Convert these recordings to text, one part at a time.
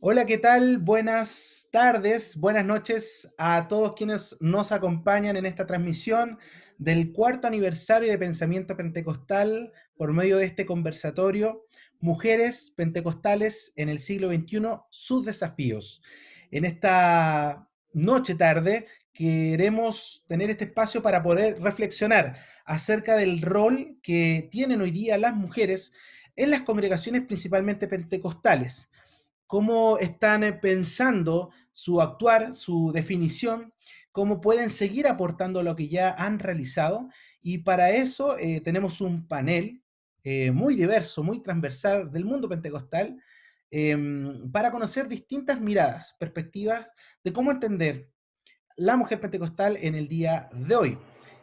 Hola, ¿qué tal? Buenas tardes, buenas noches a todos quienes nos acompañan en esta transmisión del cuarto aniversario de Pensamiento Pentecostal por medio de este conversatorio, Mujeres Pentecostales en el siglo XXI, sus desafíos. En esta noche tarde queremos tener este espacio para poder reflexionar acerca del rol que tienen hoy día las mujeres en las congregaciones principalmente pentecostales, cómo están pensando su actuar, su definición, cómo pueden seguir aportando lo que ya han realizado. Y para eso tenemos un panel muy diverso, muy transversal del mundo pentecostal, para conocer distintas miradas, perspectivas de cómo entender la mujer pentecostal en el día de hoy.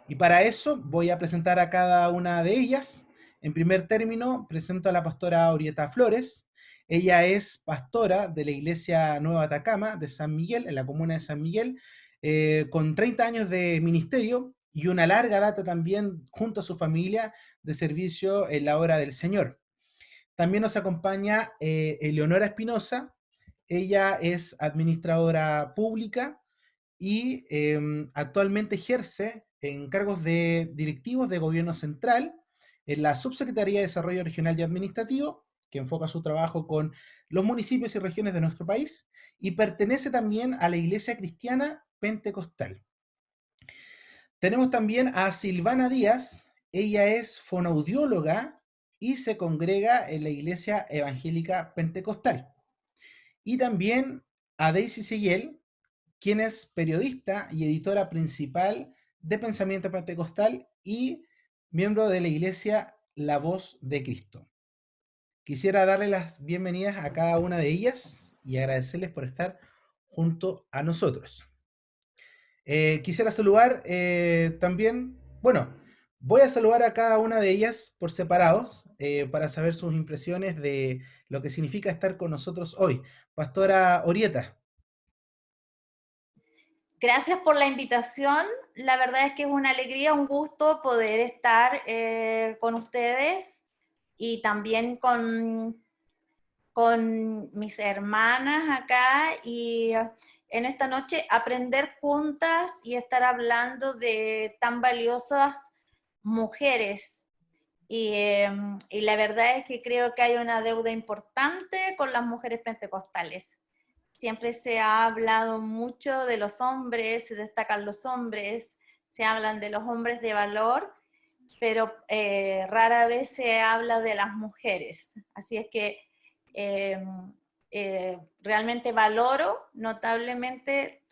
Y para eso voy a presentar a cada una de ellas. En primer término, presento a la pastora Orieta Flores. Ella es pastora de la Iglesia Nueva Atacama de San Miguel, en la comuna de San Miguel, con 30 años de ministerio y una larga data también junto a su familia de servicio en la obra del Señor. También nos acompaña Eleonora Espinosa. Ella es administradora pública y actualmente ejerce en cargos de directivos de gobierno central en la Subsecretaría de Desarrollo Regional y Administrativo, que enfoca su trabajo con los municipios y regiones de nuestro país, y pertenece también a la Iglesia Cristiana Pentecostal. Tenemos también a Silvana Díaz. Ella es fonoaudióloga y se congrega en la Iglesia Evangélica Pentecostal. Y también a Daisy Seguel, quien es periodista y editora principal de Pensamiento Pentecostal y miembro de la Iglesia La Voz de Cristo. Quisiera darle las bienvenidas a cada una de ellas y agradecerles por estar junto a nosotros. Quisiera saludar también, bueno, voy a saludar a cada una de ellas por separados para saber sus impresiones de lo que significa estar con nosotros hoy. Pastora Orieta. Gracias por la invitación. La verdad es que es una alegría, un gusto poder estar con ustedes y también con mis hermanas acá y en esta noche aprender juntas y estar hablando de tan valiosas mujeres. Y la verdad es que creo que hay una deuda importante con las mujeres pentecostales. Siempre se ha hablado mucho de los hombres, se destacan los hombres, se hablan de los hombres de valor, pero rara vez se habla de las mujeres. Así es que eh, realmente valoro notablemente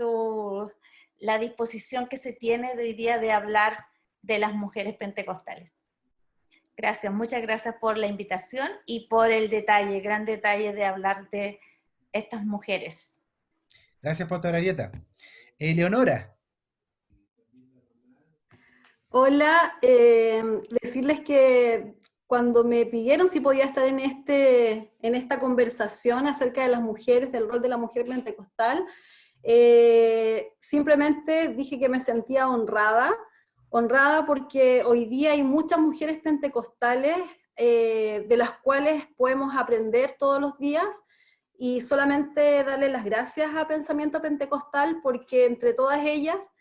la disposición que se tiene de hoy día de hablar de las mujeres pentecostales. Gracias, muchas gracias por la invitación y por el detalle, gran detalle de hablar de estas mujeres. Gracias, Pastora Orieta. Eleonora. Hola, decirles que cuando me pidieron si podía estar en esta conversación acerca de las mujeres, del rol de la mujer pentecostal, simplemente dije que me sentía honrada porque hoy día hay muchas mujeres pentecostales de las cuales podemos aprender todos los días y solamente darle las gracias a Pensamiento Pentecostal porque entre todas ellas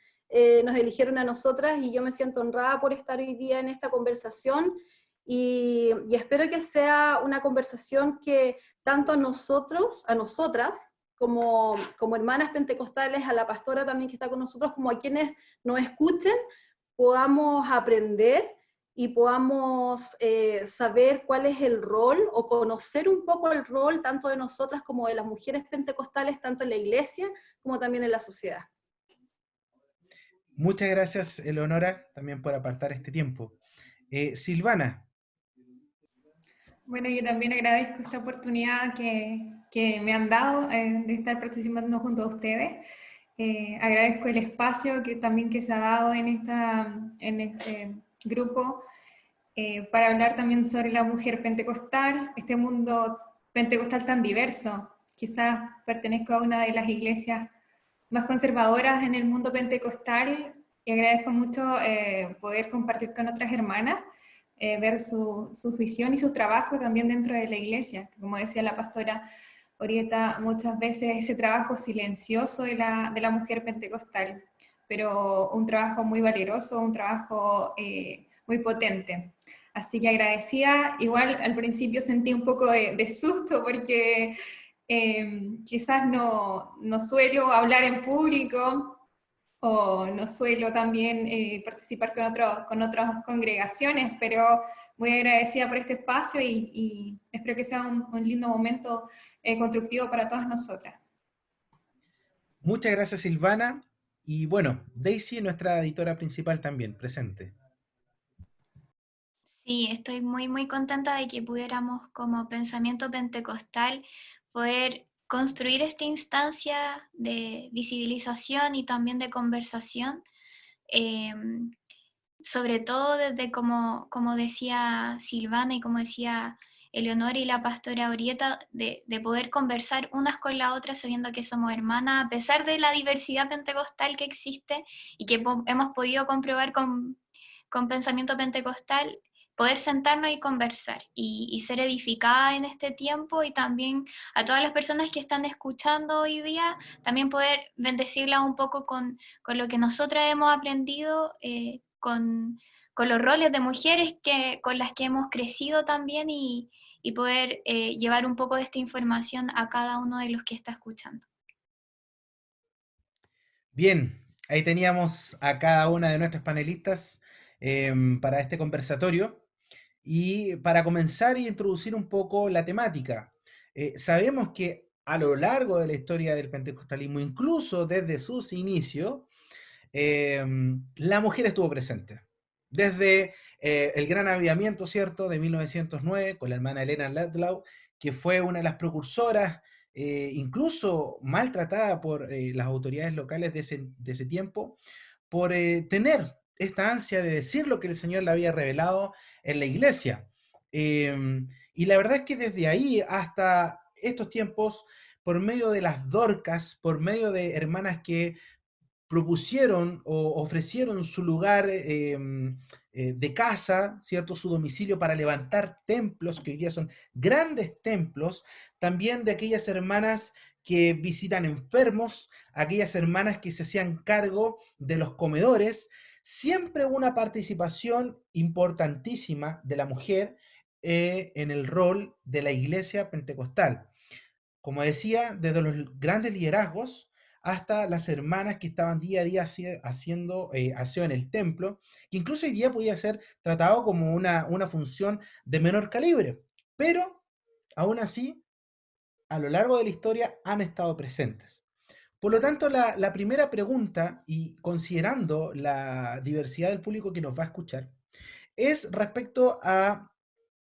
nos eligieron a nosotras y yo me siento honrada por estar hoy día en esta conversación y espero que sea una conversación que tanto a nosotros, a nosotras, como hermanas pentecostales, a la pastora también que está con nosotros, como a quienes nos escuchen, podamos aprender y podamos saber cuál es el rol o conocer un poco el rol tanto de nosotras como de las mujeres pentecostales, tanto en la iglesia como también en la sociedad. Muchas gracias, Eleonora, también por apartar este tiempo. Silvana. Bueno, yo también agradezco esta oportunidad que me han dado de estar participando junto a ustedes. Agradezco el espacio que se ha dado en este grupo para hablar también sobre la mujer pentecostal, este mundo pentecostal tan diverso. Quizás pertenezco a una de las iglesias más conservadoras en el mundo pentecostal y agradezco mucho poder compartir con otras hermanas, ver su visión y su trabajo también dentro de la iglesia. Como decía la pastora Orieta muchas veces ese trabajo silencioso de la mujer pentecostal, pero un trabajo muy valeroso, un trabajo muy potente. Así que agradecida, igual al principio sentí un poco de susto porque quizás no suelo hablar en público, o no suelo también participar con otras congregaciones, pero muy agradecida por este espacio y espero que sea un lindo momento constructivo para todas nosotras. Muchas gracias, Silvana. Y bueno, Daisy, nuestra editora principal también, presente. Sí, estoy muy contenta de que pudiéramos como pensamiento pentecostal poder construir esta instancia de visibilización y también de conversación, eh, sobre todo desde como decía Silvana y como decía Eleonora y la pastora Orieta, de poder conversar unas con la otra sabiendo que somos hermanas, a pesar de la diversidad pentecostal que existe y que hemos podido comprobar con pensamiento pentecostal, poder sentarnos y conversar y ser edificada en este tiempo, y también a todas las personas que están escuchando hoy día, también poder bendecirlas un poco con lo que nosotras hemos aprendido, con los roles de mujeres con las que hemos crecido también, y poder llevar un poco de esta información a cada uno de los que está escuchando. Bien, ahí teníamos a cada una de nuestras panelistas para este conversatorio. Y para comenzar y introducir un poco la temática, sabemos que a lo largo de la historia del pentecostalismo, incluso desde sus inicios, la mujer estuvo presente. Desde el gran avivamiento, ¿cierto?, de 1909, con la hermana Elena Ludlow, que fue una de las precursoras, incluso maltratada por las autoridades locales de ese tiempo, por tener esta ansia de decir lo que el Señor le había revelado en la iglesia. Y la verdad es que desde ahí hasta estos tiempos, por medio de las Dorcas, por medio de hermanas que propusieron o ofrecieron su lugar de casa, ¿cierto? Su domicilio para levantar templos, que hoy día son grandes templos, también de aquellas hermanas que visitan enfermos, aquellas hermanas que se hacían cargo de los comedores, siempre una participación importantísima de la mujer en el rol de la iglesia pentecostal. Como decía, desde los grandes liderazgos hasta las hermanas que estaban día a día haciendo aseo en el templo, que incluso hoy día podía ser tratado como una función de menor calibre, pero aún así, a lo largo de la historia han estado presentes. Por lo tanto, la primera pregunta, y considerando la diversidad del público que nos va a escuchar, es respecto a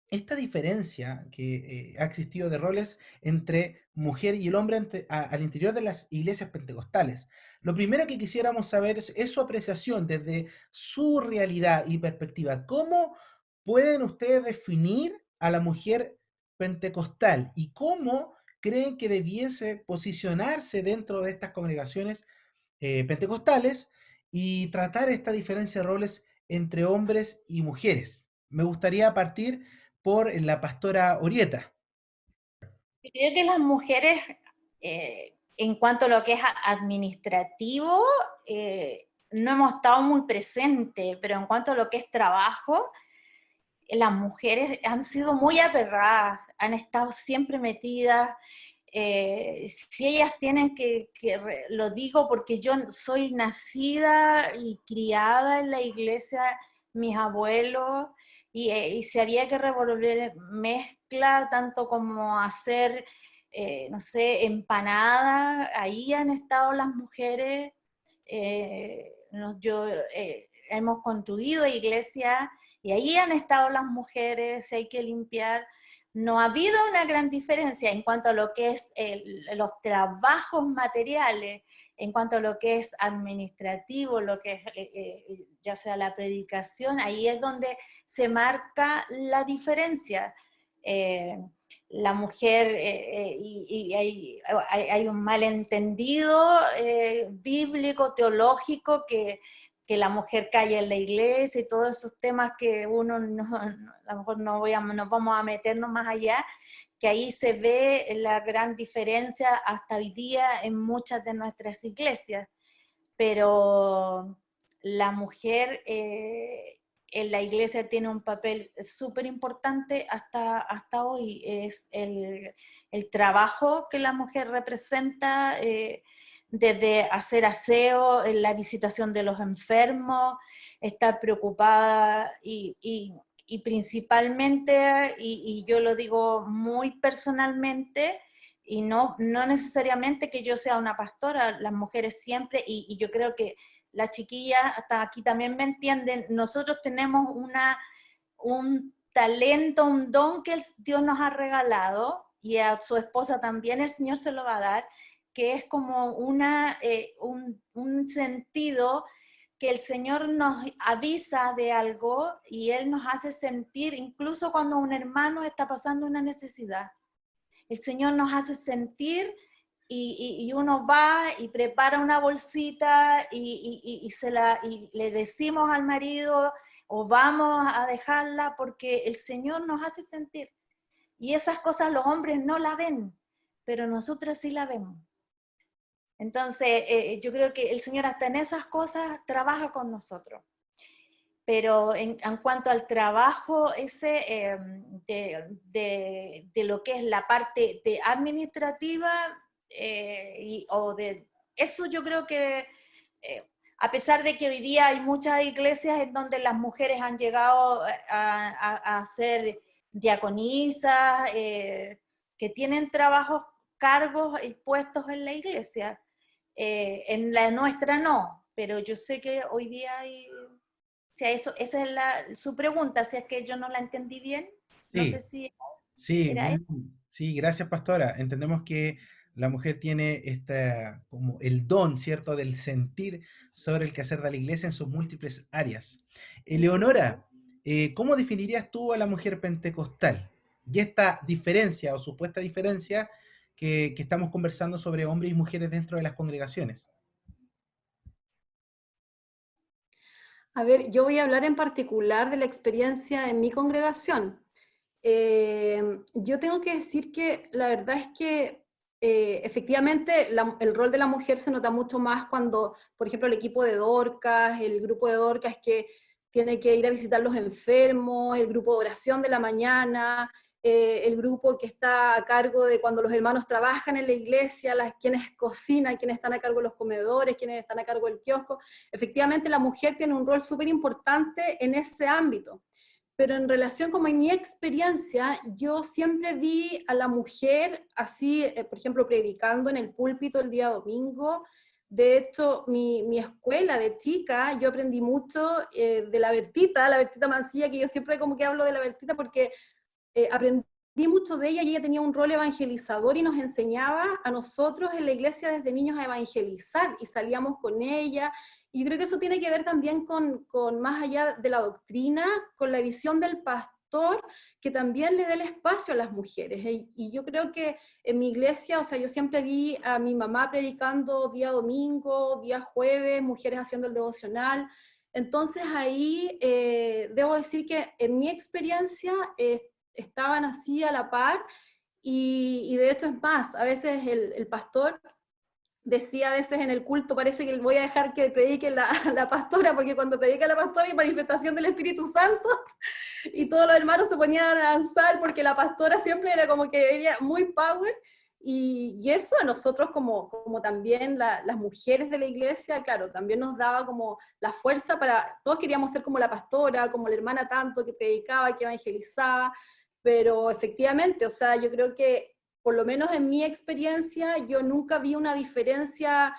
esta diferencia que ha existido de roles entre mujer y el hombre al interior de las iglesias pentecostales. Lo primero que quisiéramos saber es su apreciación desde su realidad y perspectiva. ¿Cómo pueden ustedes definir a la mujer pentecostal y cómo creen que debiese posicionarse dentro de estas congregaciones pentecostales y tratar esta diferencia de roles entre hombres y mujeres? Me gustaría partir por la pastora Orieta. Creo que las mujeres, en cuanto a lo que es administrativo, no hemos estado muy presentes, pero en cuanto a lo que es trabajo, las mujeres han sido muy aferradas, han estado siempre metidas. Si ellas tienen lo digo porque yo soy nacida y criada en la iglesia, mis abuelos, y si había que revolver mezcla, tanto como hacer, no sé, empanadas, ahí han estado las mujeres. Hemos construido iglesias y ahí han estado las mujeres, si hay que limpiar. No ha habido una gran diferencia en cuanto a lo que es los trabajos materiales, en cuanto a lo que es administrativo, lo que es ya sea la predicación, ahí es donde se marca la diferencia. La mujer, y hay un malentendido bíblico, teológico, que la mujer calle en la iglesia y todos esos temas que uno a lo mejor nos vamos a meternos más allá, que ahí se ve la gran diferencia hasta hoy día en muchas de nuestras iglesias. Pero la mujer en la iglesia tiene un papel súper importante hasta hoy. Es el trabajo que la mujer representa, desde hacer aseo, en la visitación de los enfermos, estar preocupada y principalmente, y yo lo digo muy personalmente, y no necesariamente que yo sea una pastora, las mujeres siempre, y yo creo que las chiquillas hasta aquí también me entienden, nosotros tenemos un talento, un don que Dios nos ha regalado, y a su esposa también el Señor se lo va a dar, que es como un sentido que el Señor nos avisa de algo y Él nos hace sentir, incluso cuando un hermano está pasando una necesidad. El Señor nos hace sentir y uno va y prepara una bolsita y le decimos al marido o vamos a dejarla porque el Señor nos hace sentir. Y esas cosas los hombres no la ven, pero nosotras sí la vemos. Entonces, yo creo que el Señor hasta en esas cosas trabaja con nosotros. Pero en cuanto al trabajo ese de lo que es la parte administrativa, eso yo creo que, a pesar de que hoy día hay muchas iglesias en donde las mujeres han llegado a ser diaconisas, que tienen trabajos, cargos y puestos en la iglesia. En la nuestra no, pero yo sé que hoy día hay... O sea, esa es su pregunta, si es que yo no la entendí bien. No sé Sí, si sí, era eso. sí, gracias, pastora. Entendemos que la mujer tiene como el don, ¿cierto?, del sentir sobre el quehacer de la iglesia en sus múltiples áreas. Eleonora, ¿cómo definirías tú a la mujer pentecostal? Y esta diferencia o supuesta diferencia que estamos conversando sobre hombres y mujeres dentro de las congregaciones. A ver, yo voy a hablar en particular de la experiencia en mi congregación. Yo tengo que decir que la verdad es que efectivamente el rol de la mujer se nota mucho más cuando, por ejemplo, el equipo de Dorcas, el grupo de Dorcas que tiene que ir a visitar los enfermos, el grupo de oración de la mañana, el grupo que está a cargo de cuando los hermanos trabajan en la iglesia, quienes cocinan, quienes están a cargo de los comedores, quienes están a cargo del kiosco. Efectivamente, la mujer tiene un rol súper importante en ese ámbito. Pero en relación como en mi experiencia, yo siempre vi a la mujer así, por ejemplo, predicando en el púlpito el día domingo. De hecho, mi escuela de chica, yo aprendí mucho de la Bertita Mancilla, que yo siempre como que hablo de la Bertita porque aprendí mucho de ella y ella tenía un rol evangelizador y nos enseñaba a nosotros en la iglesia desde niños a evangelizar y salíamos con ella. Y yo creo que eso tiene que ver también con más allá de la doctrina, con la visión del pastor, que también le dé el espacio a las mujeres. Y yo creo que en mi iglesia, o sea, yo siempre vi a mi mamá predicando día domingo, día jueves, mujeres haciendo el devocional. Entonces ahí debo decir que en mi experiencia estaban así a la par, y de hecho es más, a veces el pastor decía a veces en el culto, parece que voy a dejar que predique la pastora, porque cuando predica la pastora hay manifestación del Espíritu Santo, y todos los hermanos se ponían a danzar, porque la pastora siempre era como que era muy power, y eso a nosotros como también las mujeres de la iglesia, claro, también nos daba como la fuerza para, todos queríamos ser como la pastora, como la hermana tanto, que predicaba, que evangelizaba, pero efectivamente, o sea, yo creo que por lo menos en mi experiencia, yo nunca vi una diferencia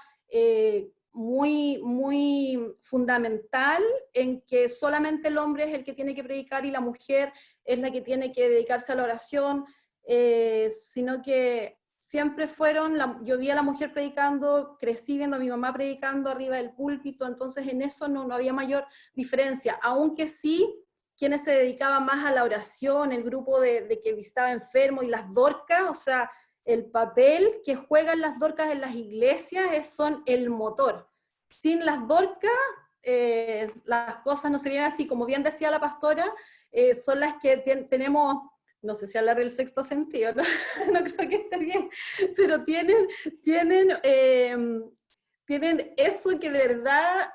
muy fundamental en que solamente el hombre es el que tiene que predicar y la mujer es la que tiene que dedicarse a la oración, sino que siempre yo vi a la mujer predicando, crecí viendo a mi mamá predicando arriba del púlpito, entonces en eso no había mayor diferencia, aunque sí, quienes se dedicaban más a la oración, el grupo de que visitaba enfermos y las dorcas, o sea, el papel que juegan las dorcas en las iglesias son el motor. Sin las dorcas, las cosas no serían así, como bien decía la pastora, son las que tenemos no sé si hablar del sexto sentido, no, no creo que esté bien, pero tienen eso que de verdad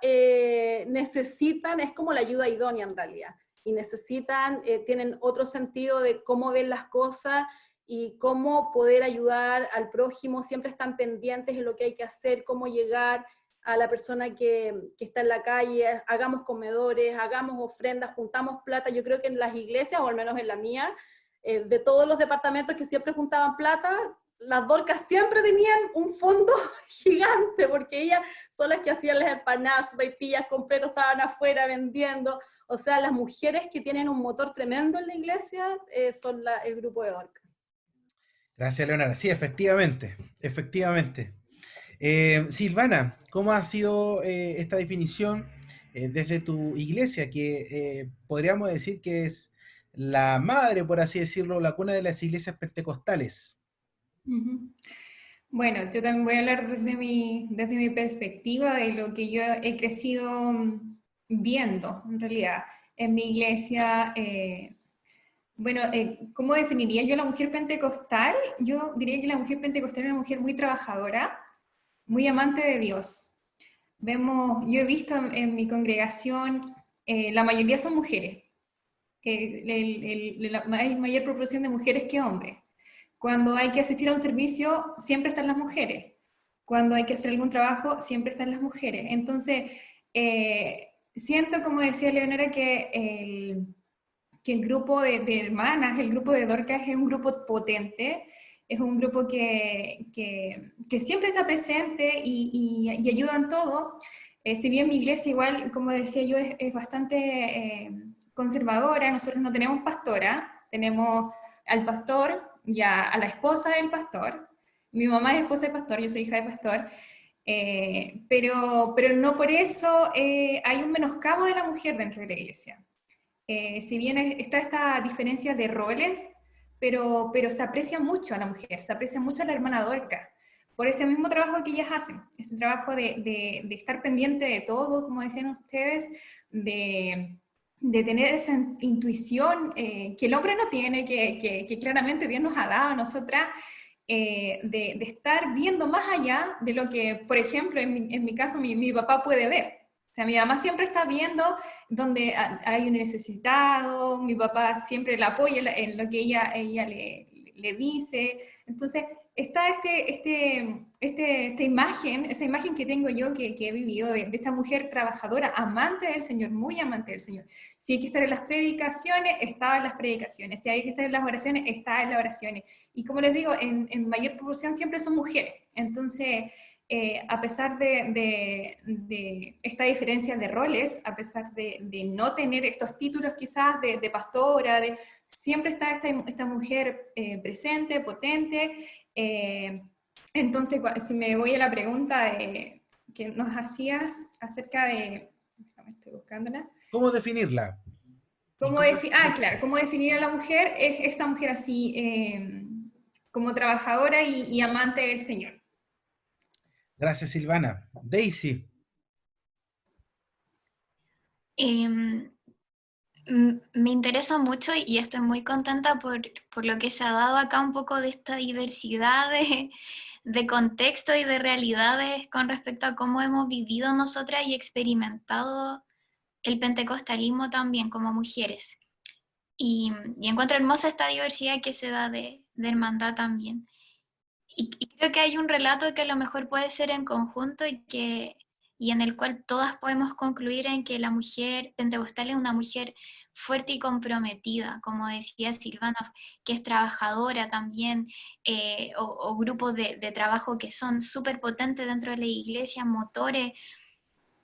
necesitan, es como la ayuda idónea en realidad, y necesitan, tienen otro sentido de cómo ven las cosas y cómo poder ayudar al prójimo, siempre están pendientes de lo que hay que hacer, cómo llegar a la persona que está en la calle, hagamos comedores, hagamos ofrendas, juntamos plata. Yo creo que en las iglesias, o al menos en la mía, de todos los departamentos que siempre juntaban plata, las Dorcas siempre tenían un fondo gigante, porque ellas son las que hacían las empanadas, sopaipillas completos, estaban afuera vendiendo. O sea, las mujeres que tienen un motor tremendo en la iglesia son el grupo de Dorcas. Gracias, Leonora. Sí, efectivamente, efectivamente. Silvana, ¿cómo ha sido esta definición desde tu iglesia, que podríamos decir que es la madre, por así decirlo, la cuna de las iglesias pentecostales? Ujú. Bueno, yo también voy a hablar desde mi perspectiva de lo que yo he crecido viendo, en realidad, en mi iglesia. Bueno, ¿cómo definiría yo a la mujer pentecostal? Yo diría que la mujer pentecostal es una mujer muy trabajadora, muy amante de Dios. Yo he visto en mi congregación, la mayoría son mujeres, hay mayor proporción de mujeres que hombres. Cuando hay que asistir a un servicio, siempre están las mujeres. Cuando hay que hacer algún trabajo, siempre están las mujeres. Entonces, siento, como decía Leonora, que el grupo de hermanas, el grupo de Dorcas es un grupo potente, es un grupo que siempre está presente y ayuda en todo. Si bien mi iglesia igual, como decía yo, es bastante conservadora, nosotros no tenemos pastora, tenemos al pastor y a la esposa del pastor. Mi mamá es esposa de pastor, yo soy hija de pastor, pero no por eso hay un menoscabo de la mujer dentro de la iglesia. Si bien está esta diferencia de roles, pero se aprecia mucho a la mujer, se aprecia mucho a la hermana Dorca, por este mismo trabajo que ellas hacen, ese trabajo de estar pendiente de todo, como decían ustedes, de tener esa intuición que el hombre no tiene, que claramente Dios nos ha dado a nosotras, de estar viendo más allá de lo que, por ejemplo, en mi caso, mi papá puede ver. O sea, mi mamá siempre está viendo donde hay un necesitado, mi papá siempre la apoya en lo que ella le dice. Entonces, está esta imagen, esa imagen que tengo yo que he vivido de esta mujer trabajadora, amante del Señor, muy amante del Señor. Si hay que estar en las predicaciones, estaba en las predicaciones. Si hay que estar en las oraciones, estaba en las oraciones. Y como les digo, en mayor proporción siempre son mujeres. Entonces, a pesar de esta diferencia de roles, a pesar de no tener estos títulos quizás de pastora, siempre está esta mujer presente, potente. Entonces, si me voy a la pregunta que nos hacías acerca de... Estoy buscándola. ¿Cómo definirla? Claro, ¿cómo definir a la mujer? Es esta mujer así, como trabajadora y amante del Señor. Gracias, Silvana. Daisy. Me interesa mucho y estoy muy contenta por lo que se ha dado acá, un poco de esta diversidad de contexto y de realidades con respecto a cómo hemos vivido nosotras y experimentado el pentecostalismo también como mujeres. Y encuentro hermosa esta diversidad que se da de hermandad también. Y creo que hay un relato que a lo mejor puede ser en conjunto y en el cual todas podemos concluir en que la mujer pentecostal es una mujer fuerte y comprometida, como decía Silvana, que es trabajadora también, o grupos de trabajo que son súper potentes dentro de la iglesia, motores.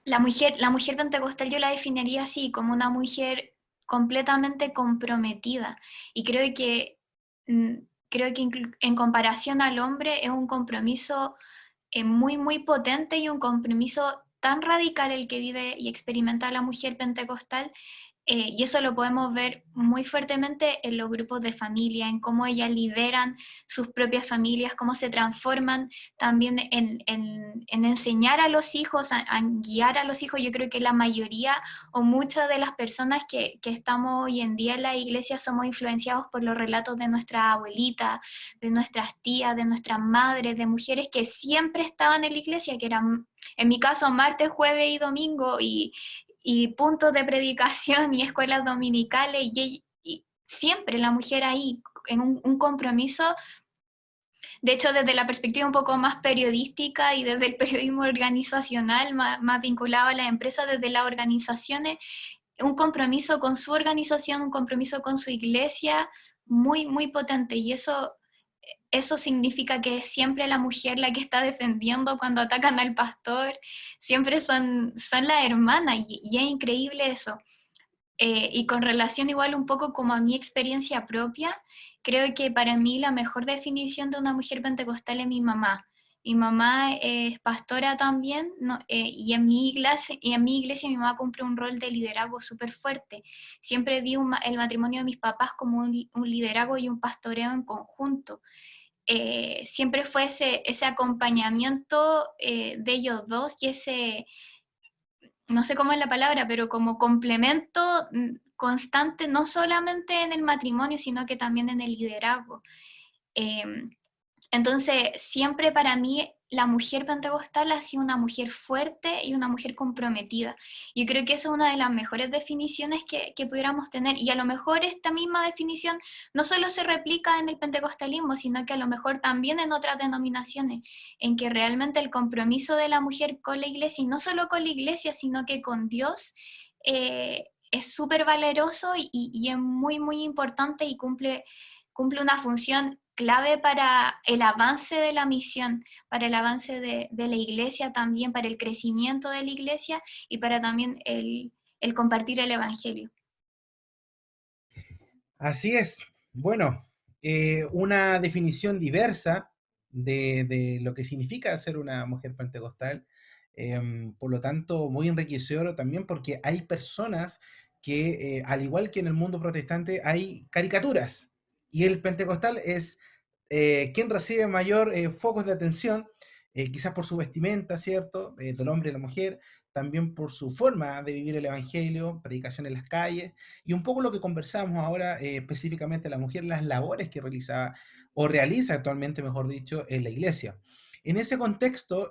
La mujer pentecostal yo la definiría así, como una mujer completamente comprometida. Y creo que en comparación al hombre es un compromiso muy, muy potente y un compromiso tan radical el que vive y experimenta la mujer pentecostal, Y eso lo podemos ver muy fuertemente en los grupos de familia, en cómo ellas lideran sus propias familias, cómo se transforman también en enseñar a los hijos, a guiar a los hijos. Yo creo que la mayoría o muchas de las personas que estamos hoy en día en la iglesia somos influenciados por los relatos de nuestra abuelita, de nuestras tías, de nuestras madres, de mujeres que siempre estaban en la iglesia, que eran, en mi caso, martes, jueves y domingo, y puntos de predicación y escuelas dominicales, y siempre la mujer ahí, en un compromiso, de hecho desde la perspectiva un poco más periodística y desde el periodismo organizacional, más vinculado a las empresas, desde las organizaciones, un compromiso con su organización, un compromiso con su iglesia, muy, muy potente, y eso significa que es siempre la mujer la que está defendiendo cuando atacan al pastor, siempre son las hermanas, y es increíble eso. Y con relación igual un poco como a mi experiencia propia, creo que para mí la mejor definición de una mujer pentecostal es mi mamá. Mi mamá es pastora también, ¿no? Y en mi iglesia mi mamá cumple un rol de liderazgo súper fuerte. Siempre vi el matrimonio de mis papás como un liderazgo y un pastoreo en conjunto. Siempre fue ese acompañamiento de ellos dos, y ese, no sé cómo es la palabra, pero como complemento constante, no solamente en el matrimonio, sino que también en el liderazgo. Eh, entonces, siempre para mí la mujer pentecostal ha sido una mujer fuerte y una mujer comprometida. Yo creo que esa es una de las mejores definiciones que pudiéramos tener, y a lo mejor esta misma definición no solo se replica en el pentecostalismo, sino que a lo mejor también en otras denominaciones, en que realmente el compromiso de la mujer con la iglesia, y no solo con la iglesia, sino que con Dios, es súper valeroso y es muy, muy importante, y cumple una función clave para el avance de la misión, para el avance de la iglesia también, para el crecimiento de la iglesia, y para también el compartir el evangelio. Así es. Bueno, una definición diversa de lo que significa ser una mujer pentecostal. Por lo tanto, muy enriquecedor también, porque hay personas que, al igual que en el mundo protestante, hay caricaturas. Y el pentecostal es quien recibe mayor focos de atención, quizás por su vestimenta, ¿cierto? Del hombre y la mujer, también por su forma de vivir el evangelio, predicación en las calles, y un poco lo que conversamos ahora, específicamente la mujer, las labores que realizaba o realiza actualmente, mejor dicho, en la iglesia. En ese contexto,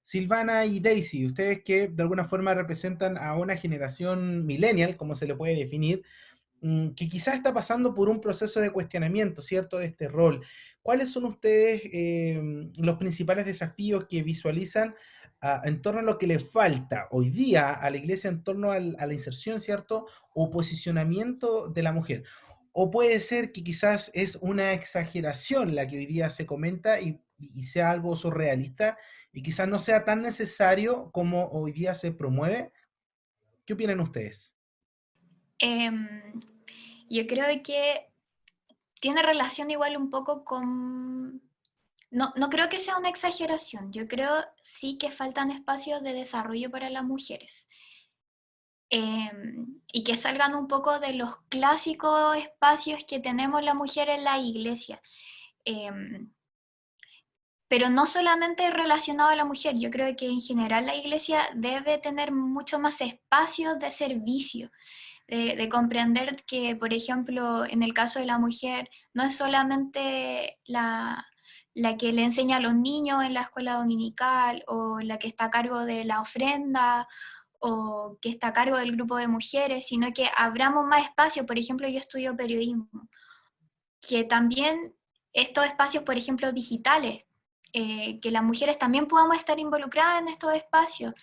Silvana y Daisy, ustedes que de alguna forma representan a una generación millennial, como se le puede definir, que quizás está pasando por un proceso de cuestionamiento, ¿cierto?, de este rol. ¿Cuáles son ustedes los principales desafíos que visualizan en torno a lo que le falta hoy día a la iglesia en torno a la inserción, ¿cierto?, o posicionamiento de la mujer? O puede ser que quizás es una exageración la que hoy día se comenta y sea algo surrealista y quizás no sea tan necesario como hoy día se promueve. ¿Qué opinan ustedes? Em, yo creo que tiene relación igual un poco con... No creo que sea una exageración, yo creo sí que faltan espacios de desarrollo para las mujeres. Y que salgan un poco de los clásicos espacios que tenemos la mujer en la iglesia. Pero no solamente relacionado a la mujer, yo creo que en general la iglesia debe tener mucho más espacios de servicio, de comprender que, por ejemplo, en el caso de la mujer, no es solamente la que le enseña a los niños en la escuela dominical, o la que está a cargo de la ofrenda, o que está a cargo del grupo de mujeres, sino que abramos más espacio. Por ejemplo, yo estudio periodismo, que también estos espacios, por ejemplo, digitales, que las mujeres también podamos estar involucradas en estos espacios.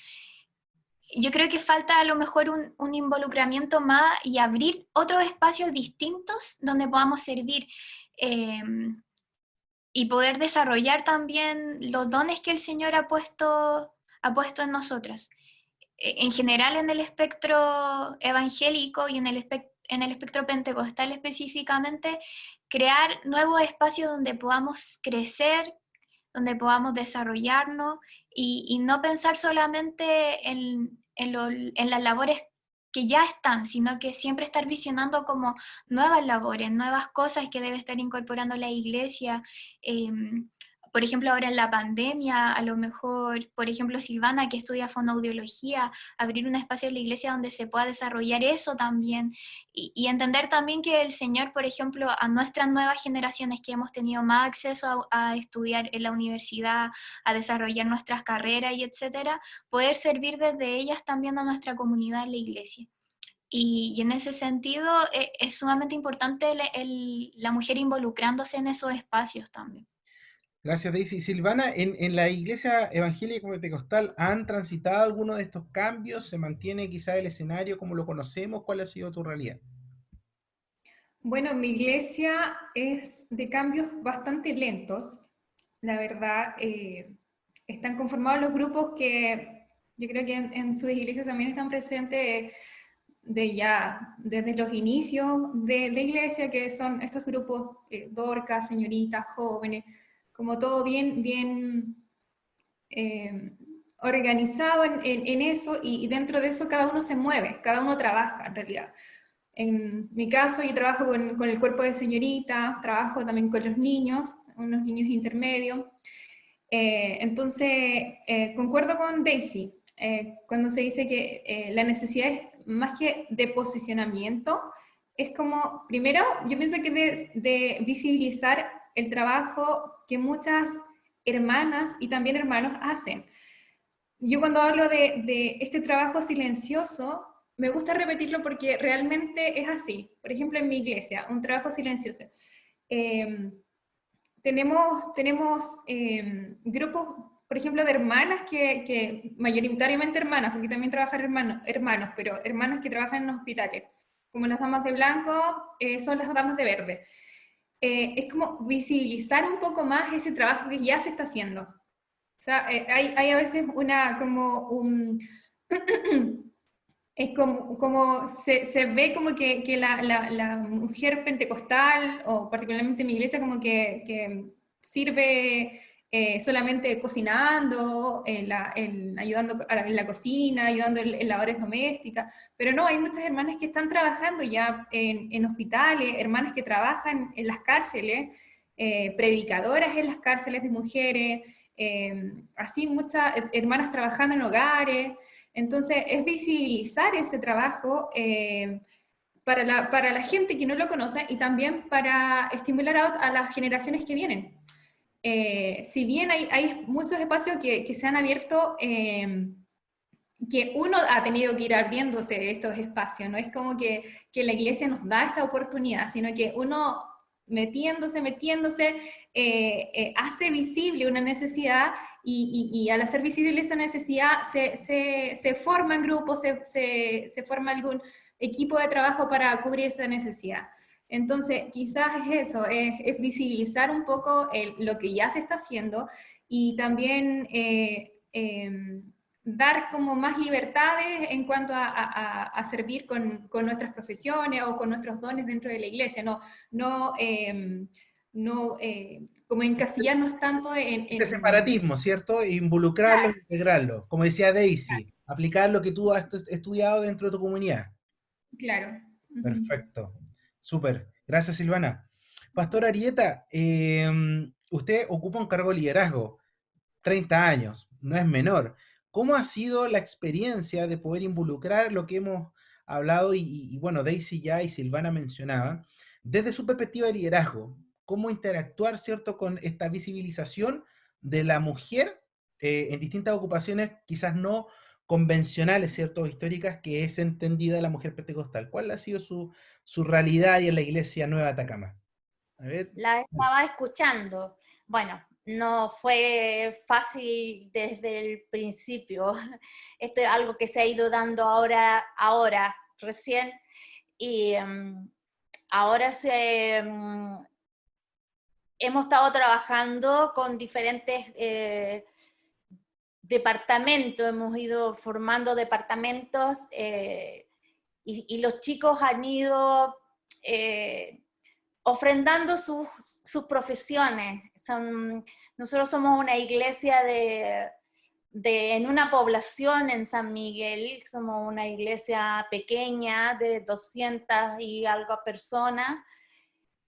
Yo creo que falta a lo mejor un involucramiento más y abrir otros espacios distintos donde podamos servir, y poder desarrollar también los dones que el Señor ha puesto en nosotras. En general en el espectro evangélico y en el espectro pentecostal específicamente, crear nuevos espacios donde podamos crecer, donde podamos desarrollarnos, y no pensar solamente en las labores que ya están, sino que siempre estar visionando como nuevas labores, nuevas cosas que debe estar incorporando la iglesia. Por ejemplo, ahora en la pandemia, a lo mejor, por ejemplo, Silvana, que estudia fonoaudiología, abrir un espacio en la iglesia donde se pueda desarrollar eso también, y entender también que el Señor, por ejemplo, a nuestras nuevas generaciones que hemos tenido más acceso a estudiar en la universidad, a desarrollar nuestras carreras y etcétera, poder servir desde ellas también a nuestra comunidad en la iglesia. Y en ese sentido es sumamente importante la mujer involucrándose en esos espacios también. Gracias, Daisy. Silvana, en la Iglesia Evangélica Pentecostal, ¿han transitado alguno de estos cambios? ¿Se mantiene quizá el escenario como lo conocemos? ¿Cuál ha sido tu realidad? Bueno, mi iglesia es de cambios bastante lentos, la verdad. Están conformados los grupos que yo creo que en sus iglesias también están presentes desde los inicios de la iglesia, que son estos grupos, Dorcas, señoritas, jóvenes, como todo bien organizado en eso, y dentro de eso cada uno se mueve, cada uno trabaja en realidad. En mi caso, yo trabajo con el cuerpo de señorita, trabajo también con los niños, unos niños intermedios. Entonces, concuerdo con Daisy, cuando se dice que la necesidad es más que de posicionamiento, es como, primero, yo pienso que de visibilizar el trabajo que muchas hermanas y también hermanos hacen. Yo cuando hablo de este trabajo silencioso, me gusta repetirlo porque realmente es así. Por ejemplo, en mi iglesia, un trabajo silencioso. Eh, tenemos grupos, por ejemplo, de hermanas que mayoritariamente hermanas, porque también trabajan hermanos, pero hermanas que trabajan en hospitales, como las damas de blanco, son las damas de verde. Es como visibilizar un poco más ese trabajo que ya se está haciendo. O sea, hay a veces como un... es como se ve como que la mujer pentecostal, o particularmente en mi iglesia, como que sirve solamente cocinando, ayudando en la cocina, ayudando en labores domésticas, pero no, hay muchas hermanas que están trabajando ya en hospitales, hermanas que trabajan en las cárceles, predicadoras en las cárceles de mujeres, así muchas hermanas trabajando en hogares. Entonces, es visibilizar ese trabajo para la gente que no lo conoce, y también para estimular a las generaciones que vienen. Si bien hay muchos espacios que se han abierto, que uno ha tenido que ir abriéndose estos espacios, no es como que la iglesia nos da esta oportunidad, sino que uno metiéndose, hace visible una necesidad, y al hacer visible esa necesidad se forman grupos, se forma algún equipo de trabajo para cubrir esa necesidad. Entonces, quizás es eso, es visibilizar un poco lo que ya se está haciendo, y también dar como más libertades en cuanto a servir con nuestras profesiones o con nuestros dones dentro de la iglesia, no como encasillarnos tanto Este separatismo, ¿cierto? Involucrarlo, Claro, integrarlo. Como decía Daisy, aplicar lo que tú has estudiado dentro de tu comunidad. claro. Ujú. Perfecto. Súper. Gracias, Silvana. Pastor Arieta, usted ocupa un cargo de liderazgo, 30 años, no es menor. ¿Cómo ha sido la experiencia de poder involucrar lo que hemos hablado y bueno, Daisy ya y Silvana mencionaban, desde su perspectiva de liderazgo? ¿Cómo interactuar, cierto, con esta visibilización de la mujer en distintas ocupaciones, quizás no convencionales, cierto, históricas, que es entendida la mujer pentecostal? ¿Cuál ha sido su realidad ahí en la iglesia Nueva Atacama? A ver. La estaba escuchando. Bueno, no fue fácil desde el principio. Esto es algo que se ha ido dando ahora recién. Y ahora hemos estado trabajando con diferentes departamentos, hemos ido formando departamentos y los chicos han ido ofrendando sus profesiones. Nosotros somos una iglesia en una población en San Miguel, somos una iglesia pequeña de 200 y algo personas,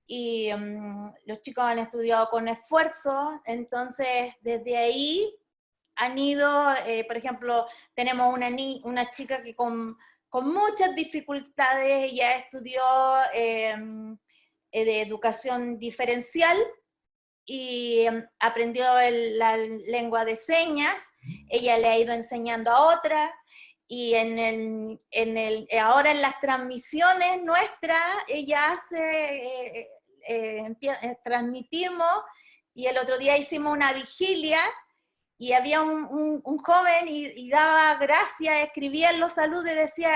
y los chicos han estudiado con esfuerzo, entonces desde ahí han ido, por ejemplo, tenemos una chica que con muchas dificultades ya estudió de educación diferencial y aprendió la lengua de señas, ella le ha ido enseñando a otra, y ahora en las transmisiones nuestras, ella hace, transmitimos, y el otro día hicimos una vigilia, y había un joven y daba gracias, escribía en los saludos y decía,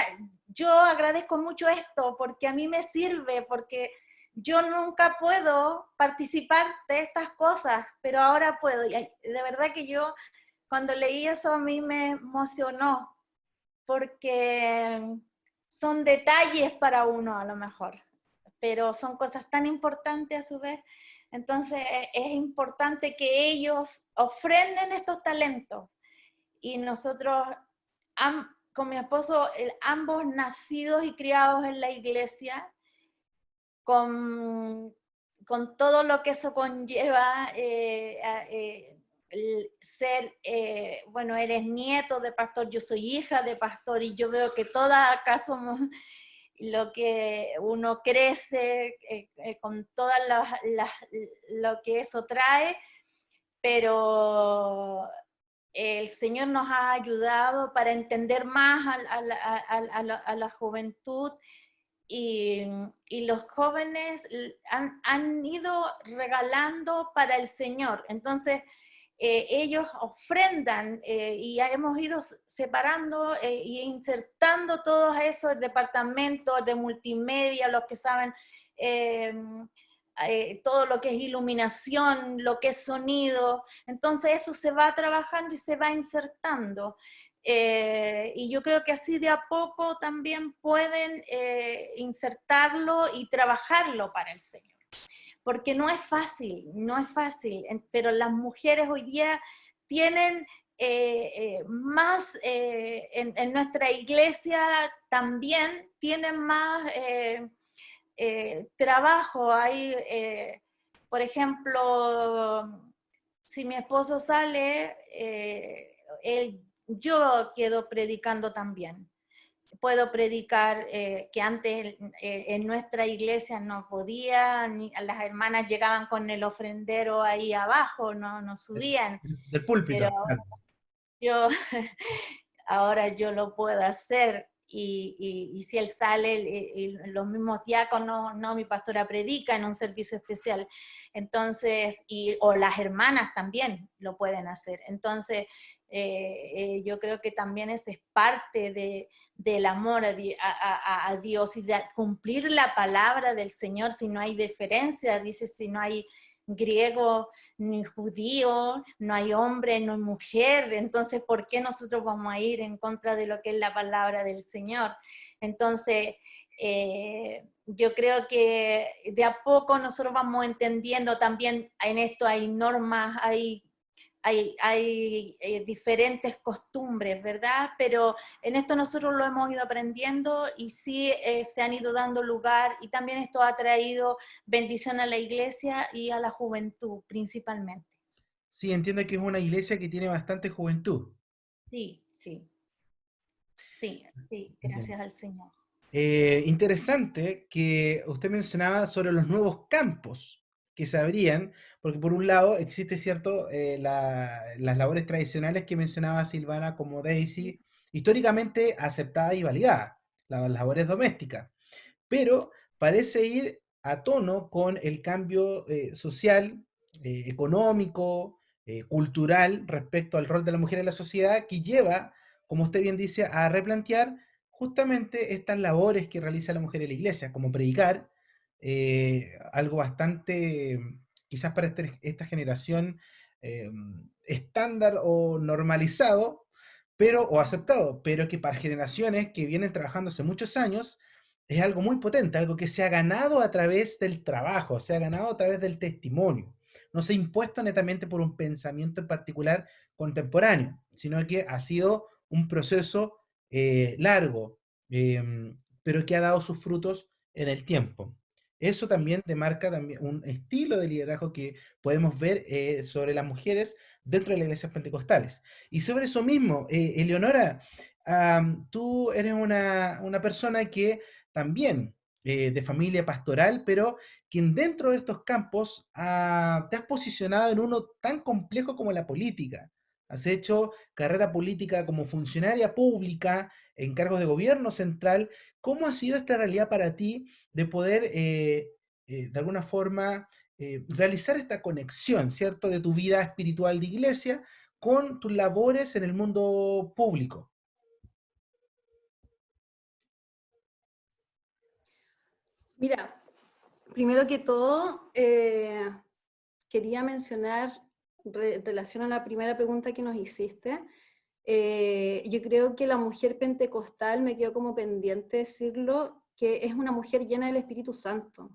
yo agradezco mucho esto, porque a mí me sirve, porque yo nunca puedo participar de estas cosas, pero ahora puedo. Y de verdad que yo, cuando leí eso, a mí me emocionó, porque son detalles para uno a lo mejor, pero son cosas tan importantes a su vez. Entonces es importante que ellos ofrenden estos talentos. Y nosotros, con mi esposo, ambos nacidos y criados en la iglesia, con todo lo que eso conlleva, ser, bueno, eres nieto de pastor, yo soy hija de pastor, y yo veo que todas acá somos lo que uno crece con todas lo que eso trae, pero el Señor nos ha ayudado para entender más a la juventud, y los jóvenes han ido regalando para el Señor. Entonces, ellos ofrendan y hemos ido separando e insertando todos esos departamentos de multimedia, los que saben todo lo que es iluminación, lo que es sonido. Entonces eso se va trabajando y se va insertando. Y yo creo que así de a poco también pueden insertarlo y trabajarlo para el Señor. Porque no es fácil, pero las mujeres hoy día tienen más, en nuestra iglesia también tienen más trabajo. Hay, por ejemplo, si mi esposo sale, yo quedo predicando también. Puedo predicar, que antes en nuestra iglesia no podía, las hermanas llegaban con el ofrendero ahí abajo, no subían. Del púlpito. Pero yo, ahora yo lo puedo hacer, y si él sale, los mismos diáconos, no, mi pastora predica en un servicio especial, entonces, o las hermanas también lo pueden hacer. Entonces, yo creo que también ese es parte del amor a Dios, y de cumplir la palabra del Señor. Si no hay diferencia, dice, si no hay griego ni judío, no hay hombre, no hay mujer, entonces ¿por qué nosotros vamos a ir en contra de lo que es la palabra del Señor? Entonces yo creo que de a poco nosotros vamos entendiendo. También en esto hay normas, hay diferentes costumbres, ¿verdad? Pero en esto nosotros lo hemos ido aprendiendo, y sí se han ido dando lugar, y también esto ha traído bendición a la iglesia y a la juventud principalmente. Sí, entiendo que es una iglesia que tiene bastante juventud. Sí, gracias al Señor. Interesante que usted mencionaba sobre los nuevos campos que se abrían, porque por un lado existe, ¿cierto?, las labores tradicionales que mencionaba Silvana, como Daisy, históricamente aceptadas y validadas, las labores domésticas, pero parece ir a tono con el cambio social, económico, cultural respecto al rol de la mujer en la sociedad, que lleva, como usted bien dice, a replantear justamente estas labores que realiza la mujer en la iglesia, como predicar, algo bastante, quizás para esta generación, estándar o normalizado, o aceptado, pero que para generaciones que vienen trabajando hace muchos años, es algo muy potente, algo que se ha ganado a través del trabajo, se ha ganado a través del testimonio. no se ha impuesto netamente por un pensamiento en particular contemporáneo, sino que ha sido un proceso largo, pero que ha dado sus frutos en el tiempo. Eso también demarca también un estilo de liderazgo que podemos ver sobre las mujeres dentro de las iglesias pentecostales. Y sobre eso mismo, Eleonora, tú eres una persona que también de familia pastoral, pero quien dentro de estos campos te has posicionado en uno tan complejo como la política. Has hecho carrera política como funcionaria pública en cargos de gobierno central. ¿Cómo ha sido esta realidad para ti de poder, de alguna forma, realizar esta conexión, ¿cierto?, de tu vida espiritual de iglesia con tus labores en el mundo público? Mira, primero que todo, quería mencionar, en relación a la primera pregunta que nos hiciste, yo creo que la mujer pentecostal, me quedó como pendiente decirlo, que es una mujer llena del Espíritu Santo,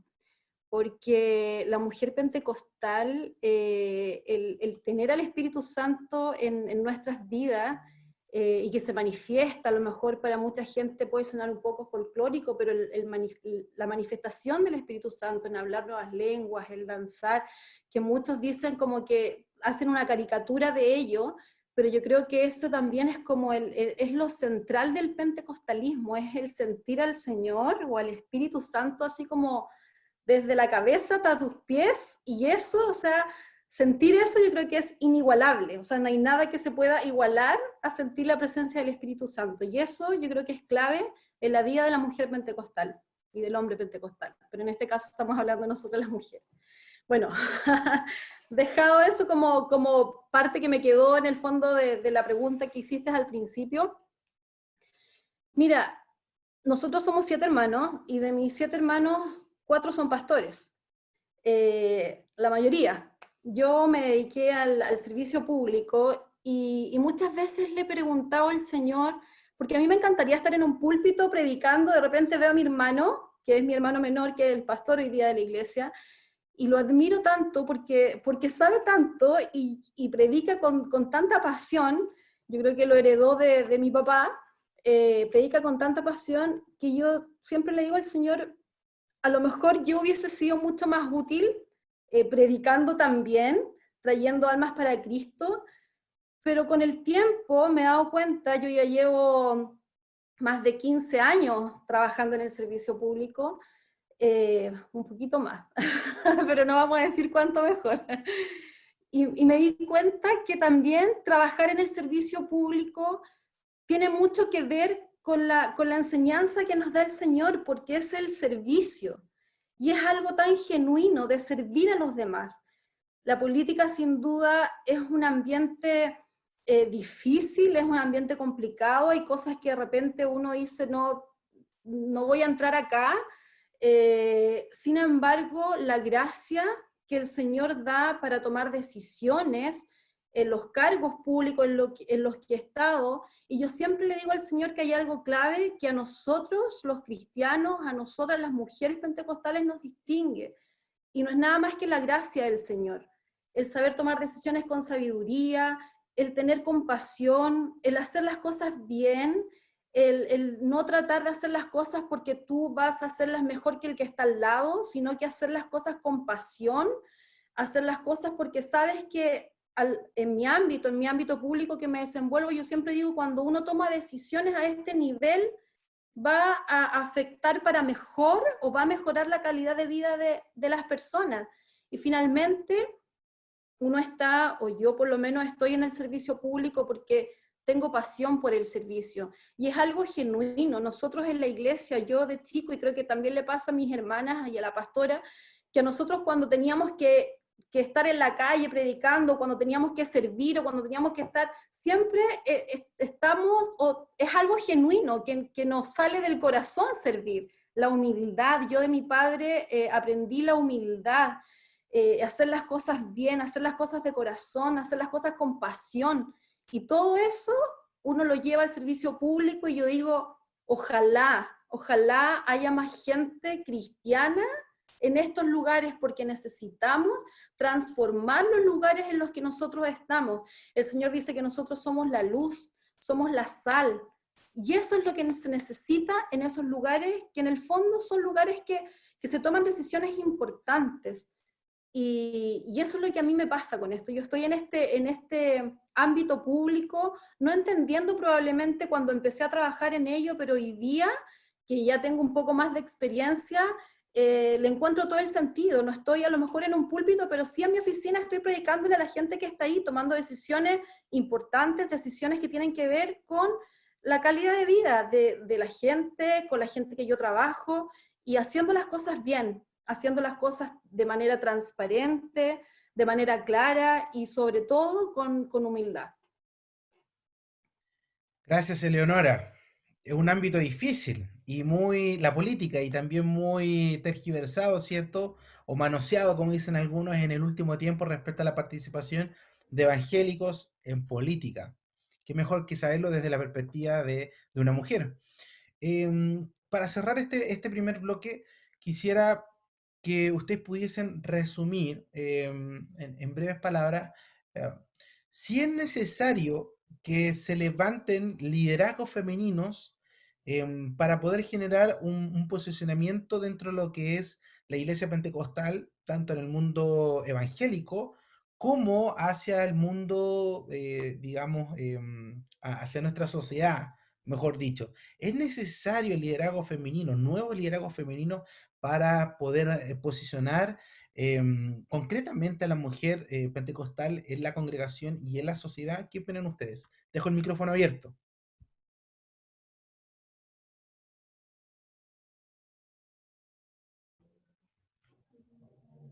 porque la mujer pentecostal, el tener al Espíritu Santo en nuestras vidas, y que se manifiesta, a lo mejor para mucha gente puede sonar un poco folclórico, pero la manifestación del Espíritu Santo en hablar nuevas lenguas, el danzar, que muchos dicen como que hacen una caricatura de ello, pero yo creo que eso también es como es lo central del pentecostalismo, es el sentir al Señor o al Espíritu Santo así como desde la cabeza hasta tus pies, y eso, o sea, sentir eso yo creo que es inigualable, o sea, no hay nada que se pueda igualar a sentir la presencia del Espíritu Santo, y eso yo creo que es clave en la vida de la mujer pentecostal y del hombre pentecostal, pero en este caso estamos hablando de nosotros las mujeres. Bueno, dejado eso como parte que me quedó en el fondo de la pregunta que hiciste al principio, mira, nosotros somos 7 hermanos, y de mis 7 hermanos, 4 son pastores, la mayoría. Yo me dediqué al servicio público y muchas veces le he preguntado al Señor, porque a mí me encantaría estar en un púlpito predicando, de repente veo a mi hermano, que es mi hermano menor, que es el pastor hoy día de la iglesia, y lo admiro tanto porque sabe tanto y predica con tanta pasión. Yo creo que lo heredó de mi papá, predica con tanta pasión que yo siempre le digo al Señor, a lo mejor yo hubiese sido mucho más útil predicando también, trayendo almas para Cristo, pero con el tiempo me he dado cuenta, yo ya llevo más de 15 años trabajando en el servicio público, un poquito más, pero no vamos a decir cuánto mejor. Y me di cuenta que también trabajar en el servicio público tiene mucho que ver con la enseñanza que nos da el Señor, porque es el servicio, y es algo tan genuino de servir a los demás. La política sin duda es un ambiente difícil, es un ambiente complicado, hay cosas que de repente uno dice, no voy a entrar acá, sin embargo, la gracia que el Señor da para tomar decisiones en los cargos públicos en los que he estado, y yo siempre le digo al Señor que hay algo clave que a nosotros, los cristianos, a nosotras las mujeres pentecostales nos distingue, y no es nada más que la gracia del Señor, el saber tomar decisiones con sabiduría, el tener compasión, el hacer las cosas bien, el no tratar de hacer las cosas porque tú vas a hacerlas mejor que el que está al lado, sino que hacer las cosas con pasión, hacer las cosas porque sabes que en mi ámbito público que me desenvuelvo, yo siempre digo, cuando uno toma decisiones a este nivel, va a afectar para mejor o va a mejorar la calidad de vida de las personas. Y finalmente, uno está, o yo por lo menos estoy en el servicio público porque tengo pasión por el servicio, y es algo genuino. Nosotros en la iglesia, yo de chico, y creo que también le pasa a mis hermanas y a la pastora, que a nosotros cuando teníamos que estar en la calle predicando, cuando teníamos que servir o cuando teníamos que estar, siempre estamos, o es algo genuino, que nos sale del corazón servir. La humildad, yo de mi padre aprendí la humildad, hacer las cosas bien, hacer las cosas de corazón, hacer las cosas con pasión, y todo eso uno lo lleva al servicio público, y yo digo, ojalá haya más gente cristiana en estos lugares porque necesitamos transformar los lugares en los que nosotros estamos. El Señor dice que nosotros somos la luz, somos la sal, y eso es lo que se necesita en esos lugares, que en el fondo son lugares que se toman decisiones importantes. Y eso es lo que a mí me pasa con esto. Yo estoy en este ámbito público, no entendiendo probablemente cuando empecé a trabajar en ello, pero hoy día, que ya tengo un poco más de experiencia, le encuentro todo el sentido. No estoy a lo mejor en un púlpito, pero sí en mi oficina estoy predicándole a la gente que está ahí, tomando decisiones importantes, decisiones que tienen que ver con la calidad de vida de la gente, con la gente que yo trabajo, y haciendo las cosas bien, haciendo las cosas de manera transparente, de manera clara y sobre todo con humildad. Gracias, Eleonora. Es un ámbito difícil y muy, la política, y también muy tergiversado, ¿cierto? O manoseado, como dicen algunos, en el último tiempo respecto a la participación de evangélicos en política. Qué mejor que saberlo desde la perspectiva de una mujer. Para cerrar este primer bloque, quisiera que ustedes pudiesen resumir en breves palabras eh, si es necesario que se levanten liderazgos femeninos para poder generar un posicionamiento dentro de lo que es la iglesia pentecostal, tanto en el mundo evangélico como hacia el mundo, digamos, hacia nuestra sociedad, mejor dicho. ¿Es necesario liderazgo femenino, nuevo liderazgo femenino para poder posicionar concretamente a la mujer pentecostal en la congregación y en la sociedad? ¿Qué opinan ustedes? Dejo el micrófono abierto.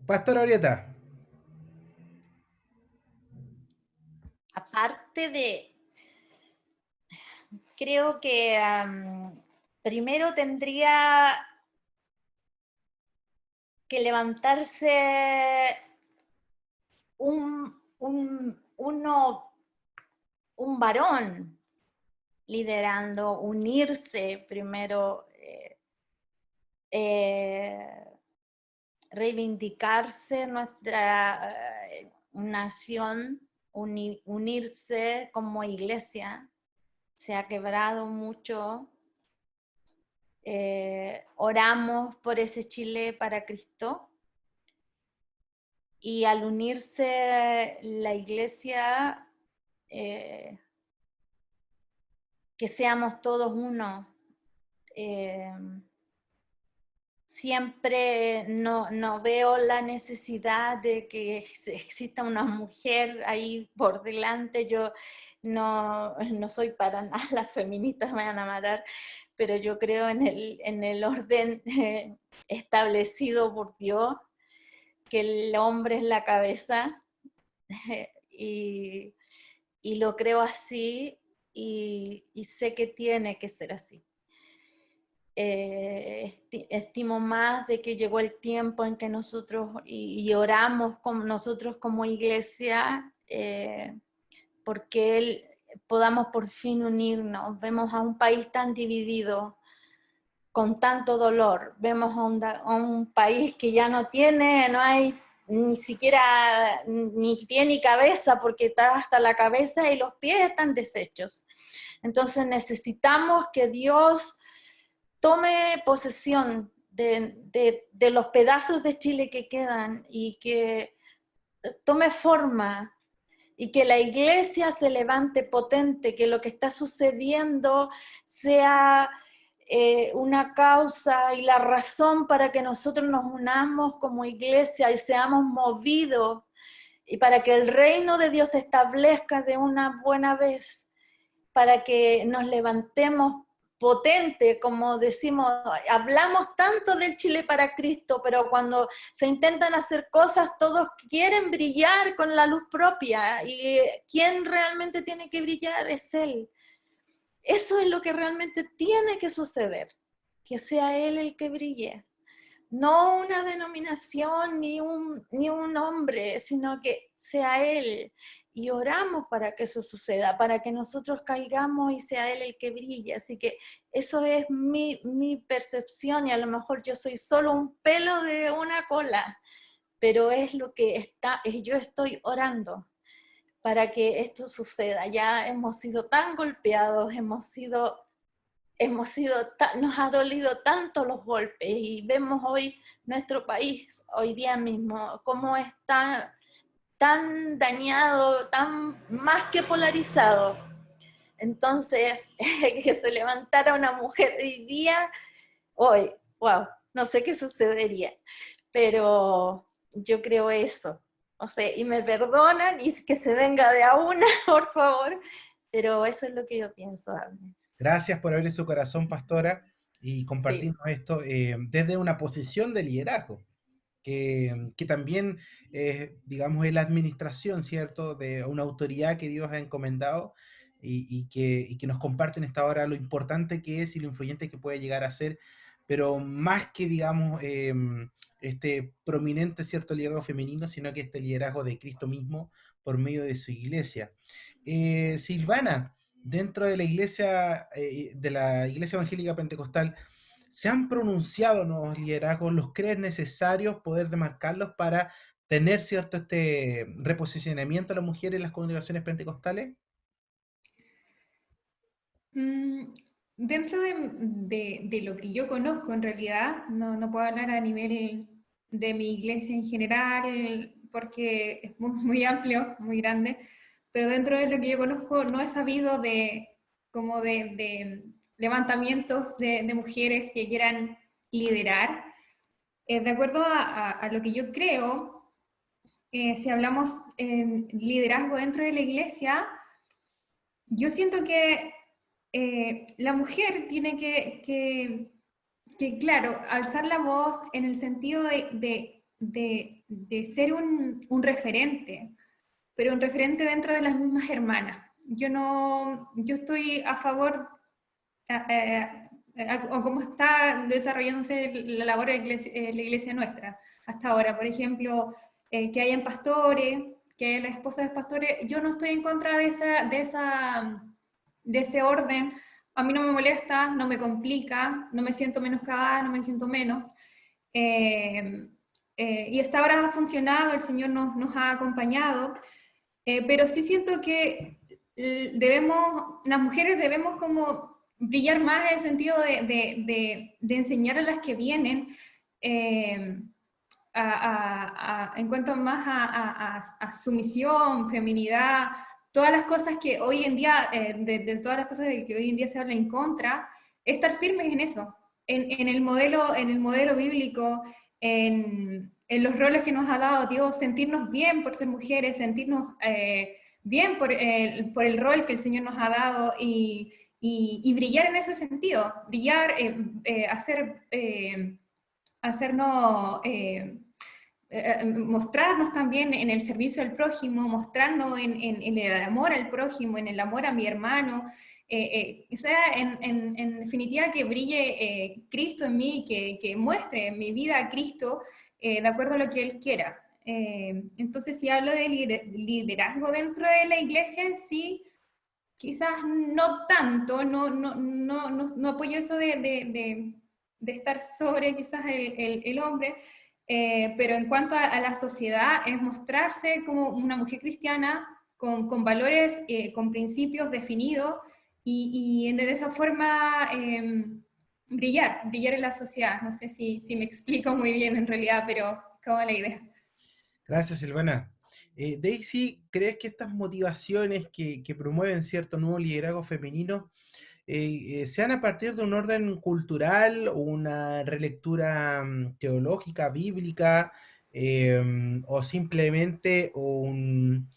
Pastor Orieta. Aparte de, creo que primero tendría que levantarse un varón liderando, unirse primero, reivindicarse nuestra nación, unirse como iglesia. Se ha quebrado mucho. Oramos por ese Chile para Cristo. Y al unirse la iglesia, que seamos todos uno. Siempre no veo la necesidad de que exista una mujer ahí por delante. Yo no soy para nada, las feministas me van a matar, pero yo creo en el orden establecido por Dios, que el hombre es la cabeza, y lo creo así, y sé que tiene que ser así. Estimo más de que llegó el tiempo en que nosotros, y oramos nosotros como iglesia, porque podamos por fin unirnos. Vemos a un país tan dividido, con tanto dolor. Vemos a un país que ya no hay ni siquiera ni pie ni cabeza, porque está hasta la cabeza y los pies están deshechos. Entonces necesitamos que Dios tome posesión de los pedazos de Chile que quedan, y que tome forma, y que la iglesia se levante potente, que lo que está sucediendo sea una causa y la razón para que nosotros nos unamos como iglesia y seamos movidos, y para que el reino de Dios se establezca de una buena vez, para que nos levantemos potente, como decimos, hablamos tanto del Chile para Cristo, pero cuando se intentan hacer cosas, todos quieren brillar con la luz propia, y quien realmente tiene que brillar es Él. Eso es lo que realmente tiene que suceder, que sea Él el que brille. No una denominación ni un hombre, sino que sea Él. y oramos para que eso suceda, para que nosotros caigamos y sea Él el que brille. Así que eso es mi percepción, y a lo mejor yo soy solo un pelo de una cola, pero es lo que yo estoy orando para que esto suceda. Ya hemos sido tan golpeados, nos ha dolido tanto los golpes, y vemos hoy nuestro país, hoy día mismo, cómo está tan dañado, tan más que polarizado. Entonces, que se levantara una mujer hoy día, hoy, wow, no sé qué sucedería, pero yo creo eso. O sea, y me perdonan, y que se venga de a una, por favor, pero eso es lo que yo pienso, Abner. Gracias por abrir su corazón, pastora, y Sí. compartirnos esto desde una posición de liderazgo, que también, digamos, es la administración, ¿cierto?, de una autoridad que Dios ha encomendado y que nos comparte en esta hora lo importante que es y lo influyente que puede llegar a ser, pero más que, digamos, este prominente, ¿cierto?, liderazgo femenino, sino que este liderazgo de Cristo mismo por medio de su iglesia. Silvana, dentro de la iglesia evangélica pentecostal, ¿se han pronunciado nuevos liderazgos? ¿Los crees necesarios poder demarcarlos para tener cierto este reposicionamiento de las mujeres en las congregaciones pentecostales? Mm, Dentro de lo que yo conozco, en realidad, no puedo hablar a nivel de mi iglesia en general, porque es muy amplio, muy grande, pero dentro de lo que yo conozco no he sabido de levantamientos de mujeres que quieran liderar. De acuerdo a lo que yo creo, si hablamos en liderazgo dentro de la iglesia, yo siento que la mujer tiene que, claro, alzar la voz en el sentido de ser un referente, pero un referente dentro de las mismas hermanas. Yo estoy a favor, o cómo está desarrollándose la labor de la iglesia nuestra hasta ahora. Por ejemplo, que hayan pastores, que hayan las esposas de pastores. Yo no estoy en contra de ese orden. A mí no me molesta, no me complica, no me siento menoscabada, no me siento menos. Eh, y hasta ahora ha funcionado, el Señor nos ha acompañado, pero sí siento que las mujeres debemos como brillar más en el sentido de enseñar a las que vienen, eh, en cuanto más a sumisión, feminidad, todas las cosas que hoy en día, de todas las cosas de que hoy en día se habla en contra, estar firmes en eso, en el modelo bíblico, en los roles que nos ha dado Dios, sentirnos bien por ser mujeres, sentirnos bien por el rol que el Señor nos ha dado, y brillar en ese sentido, brillar, hacernos, mostrarnos también en el servicio al prójimo, mostrarnos en el amor al prójimo, en el amor a mi hermano, o sea, en definitiva que brille Cristo en mí, que muestre en mi vida a Cristo de acuerdo a lo que Él quiera. Entonces, si hablo de liderazgo dentro de la iglesia en sí, quizás no tanto, no apoyo eso de estar sobre quizás el hombre, pero en cuanto a la sociedad, es mostrarse como una mujer cristiana con valores, con principios definidos, y de esa forma brillar en la sociedad. No sé si me explico muy bien en realidad, pero como la idea. Gracias, Silvana. Daisy, ¿crees que estas motivaciones que promueven cierto nuevo liderazgo femenino sean a partir de un orden cultural o una relectura teológica, bíblica, o simplemente un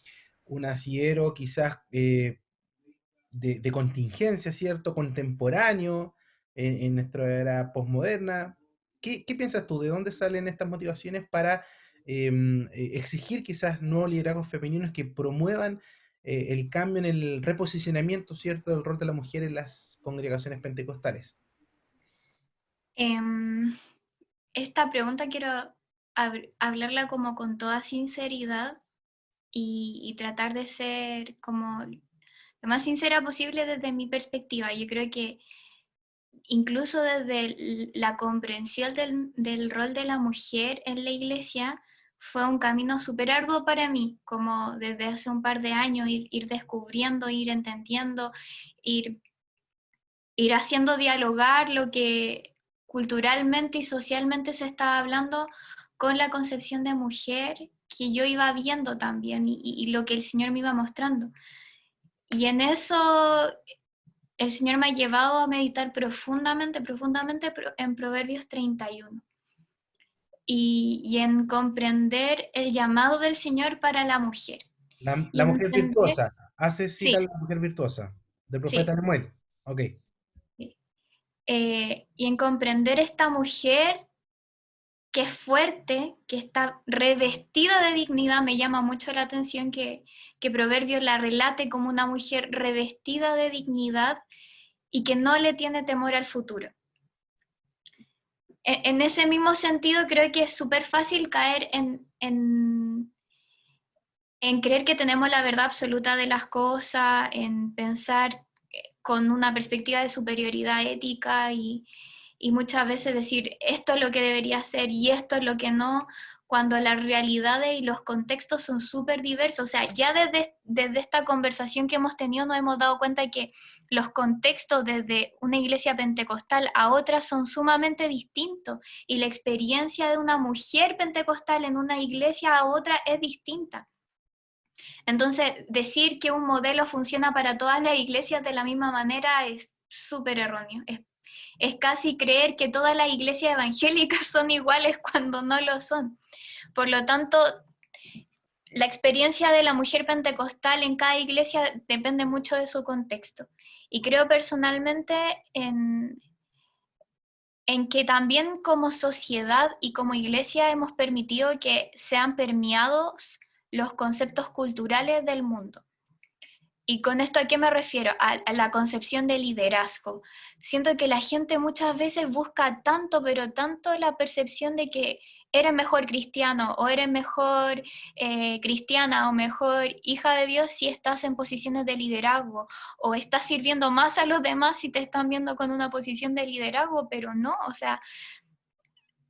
asidero quizás de contingencia, ¿cierto? Contemporáneo en nuestra era posmoderna? ¿Qué piensas tú? ¿De dónde salen estas motivaciones para exigir quizás nuevos liderazgos femeninos que promuevan el cambio en el reposicionamiento, ¿cierto?, del rol de la mujer en las congregaciones pentecostales? Em, Esta pregunta quiero hablarla como con toda sinceridad, y tratar de ser como lo más sincera posible desde mi perspectiva. Yo creo que incluso desde la comprensión del rol de la mujer en la iglesia, fue un camino súper arduo para mí, como desde hace un par de años, ir descubriendo, ir entendiendo, ir haciendo dialogar lo que culturalmente y socialmente se estaba hablando con la concepción de mujer que yo iba viendo también y lo que el Señor me iba mostrando. Y en eso el Señor me ha llevado a meditar profundamente, profundamente en Proverbios 31 y en comprender el llamado del Señor para la mujer. La Y mujer entender, virtuosa, hace cita a sí, la mujer virtuosa, del profeta sí, Samuel. Ok. sí. Y en comprender esta mujer que es fuerte, que está revestida de dignidad. Me llama mucho la atención que Proverbios la relate como una mujer revestida de dignidad y que no le tiene temor al futuro. En ese mismo sentido, creo que es súper fácil caer en creer que tenemos la verdad absoluta de las cosas, en pensar con una perspectiva de superioridad ética y muchas veces decir esto es lo que debería ser y esto es lo que no, cuando las realidades y los contextos son súper diversos. O sea, ya desde esta conversación que hemos tenido nos hemos dado cuenta de que los contextos desde una iglesia pentecostal a otra son sumamente distintos y la experiencia de una mujer pentecostal en una iglesia a otra es distinta. Entonces, decir que un modelo funciona para todas las iglesias de la misma manera es súper erróneo. Es casi creer que todas las iglesias evangélicas son iguales cuando no lo son. Por lo tanto, la experiencia de la mujer pentecostal en cada iglesia depende mucho de su contexto. Y creo personalmente en que también como sociedad y como iglesia hemos permitido que sean permeados los conceptos culturales del mundo. ¿Y con esto a qué me refiero? A la concepción de liderazgo. Siento que la gente muchas veces busca tanto, pero tanto la percepción de que eres mejor cristiano o eres mejor cristiana o mejor hija de Dios si estás en posiciones de liderazgo o estás sirviendo más a los demás si te están viendo con una posición de liderazgo, pero no, o sea,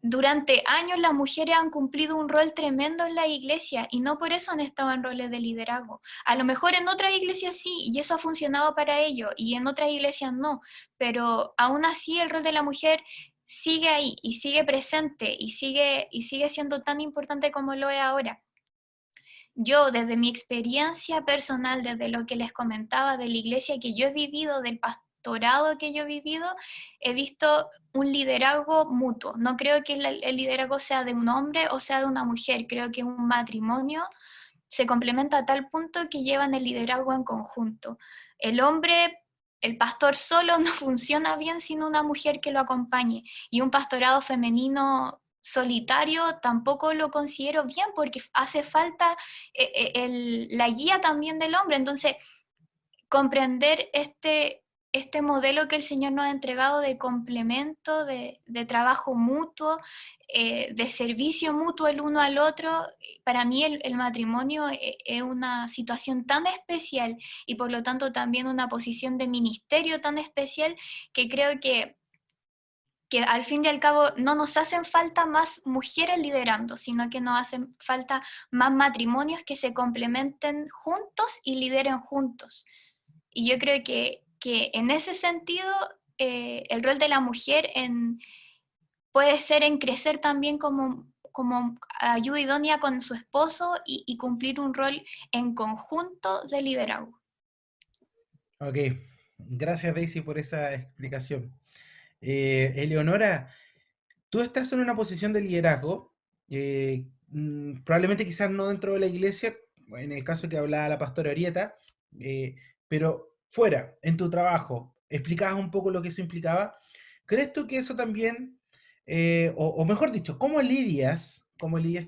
durante años las mujeres han cumplido un rol tremendo en la iglesia y no por eso han estado en roles de liderazgo. A lo mejor en otras iglesias sí, y eso ha funcionado para ellos, y en otras iglesias no, pero aún así el rol de la mujer sigue ahí y sigue presente y sigue siendo tan importante como lo es ahora. Yo, desde mi experiencia personal, desde lo que les comentaba de la iglesia que yo he vivido, del pastorado que yo he vivido, he visto un liderazgo mutuo. No creo que el liderazgo sea de un hombre o sea de una mujer, creo que un matrimonio se complementa a tal punto que llevan el liderazgo en conjunto. El hombre, el pastor solo no funciona bien sin una mujer que lo acompañe, y un pastorado femenino solitario tampoco lo considero bien porque hace falta la guía también del hombre. Entonces, comprender este modelo que el Señor nos ha entregado de complemento, de trabajo mutuo, de servicio mutuo el uno al otro, para mí el matrimonio es una situación tan especial y por lo tanto también una posición de ministerio tan especial que creo que al fin y al cabo no nos hacen falta más mujeres liderando, sino que nos hacen falta más matrimonios que se complementen juntos y lideren juntos. Y yo creo que en ese sentido el rol de la mujer puede ser en crecer también como ayuda idónea con su esposo y cumplir un rol en conjunto de liderazgo. Ok, gracias Daisy por esa explicación. Eleonora, tú estás en una posición de liderazgo, probablemente quizás no dentro de la iglesia, en el caso que hablaba la pastora Orieta, pero fuera, en tu trabajo, ¿explicabas un poco lo que eso implicaba? ¿Crees tú que eso también, o mejor dicho, cómo lidias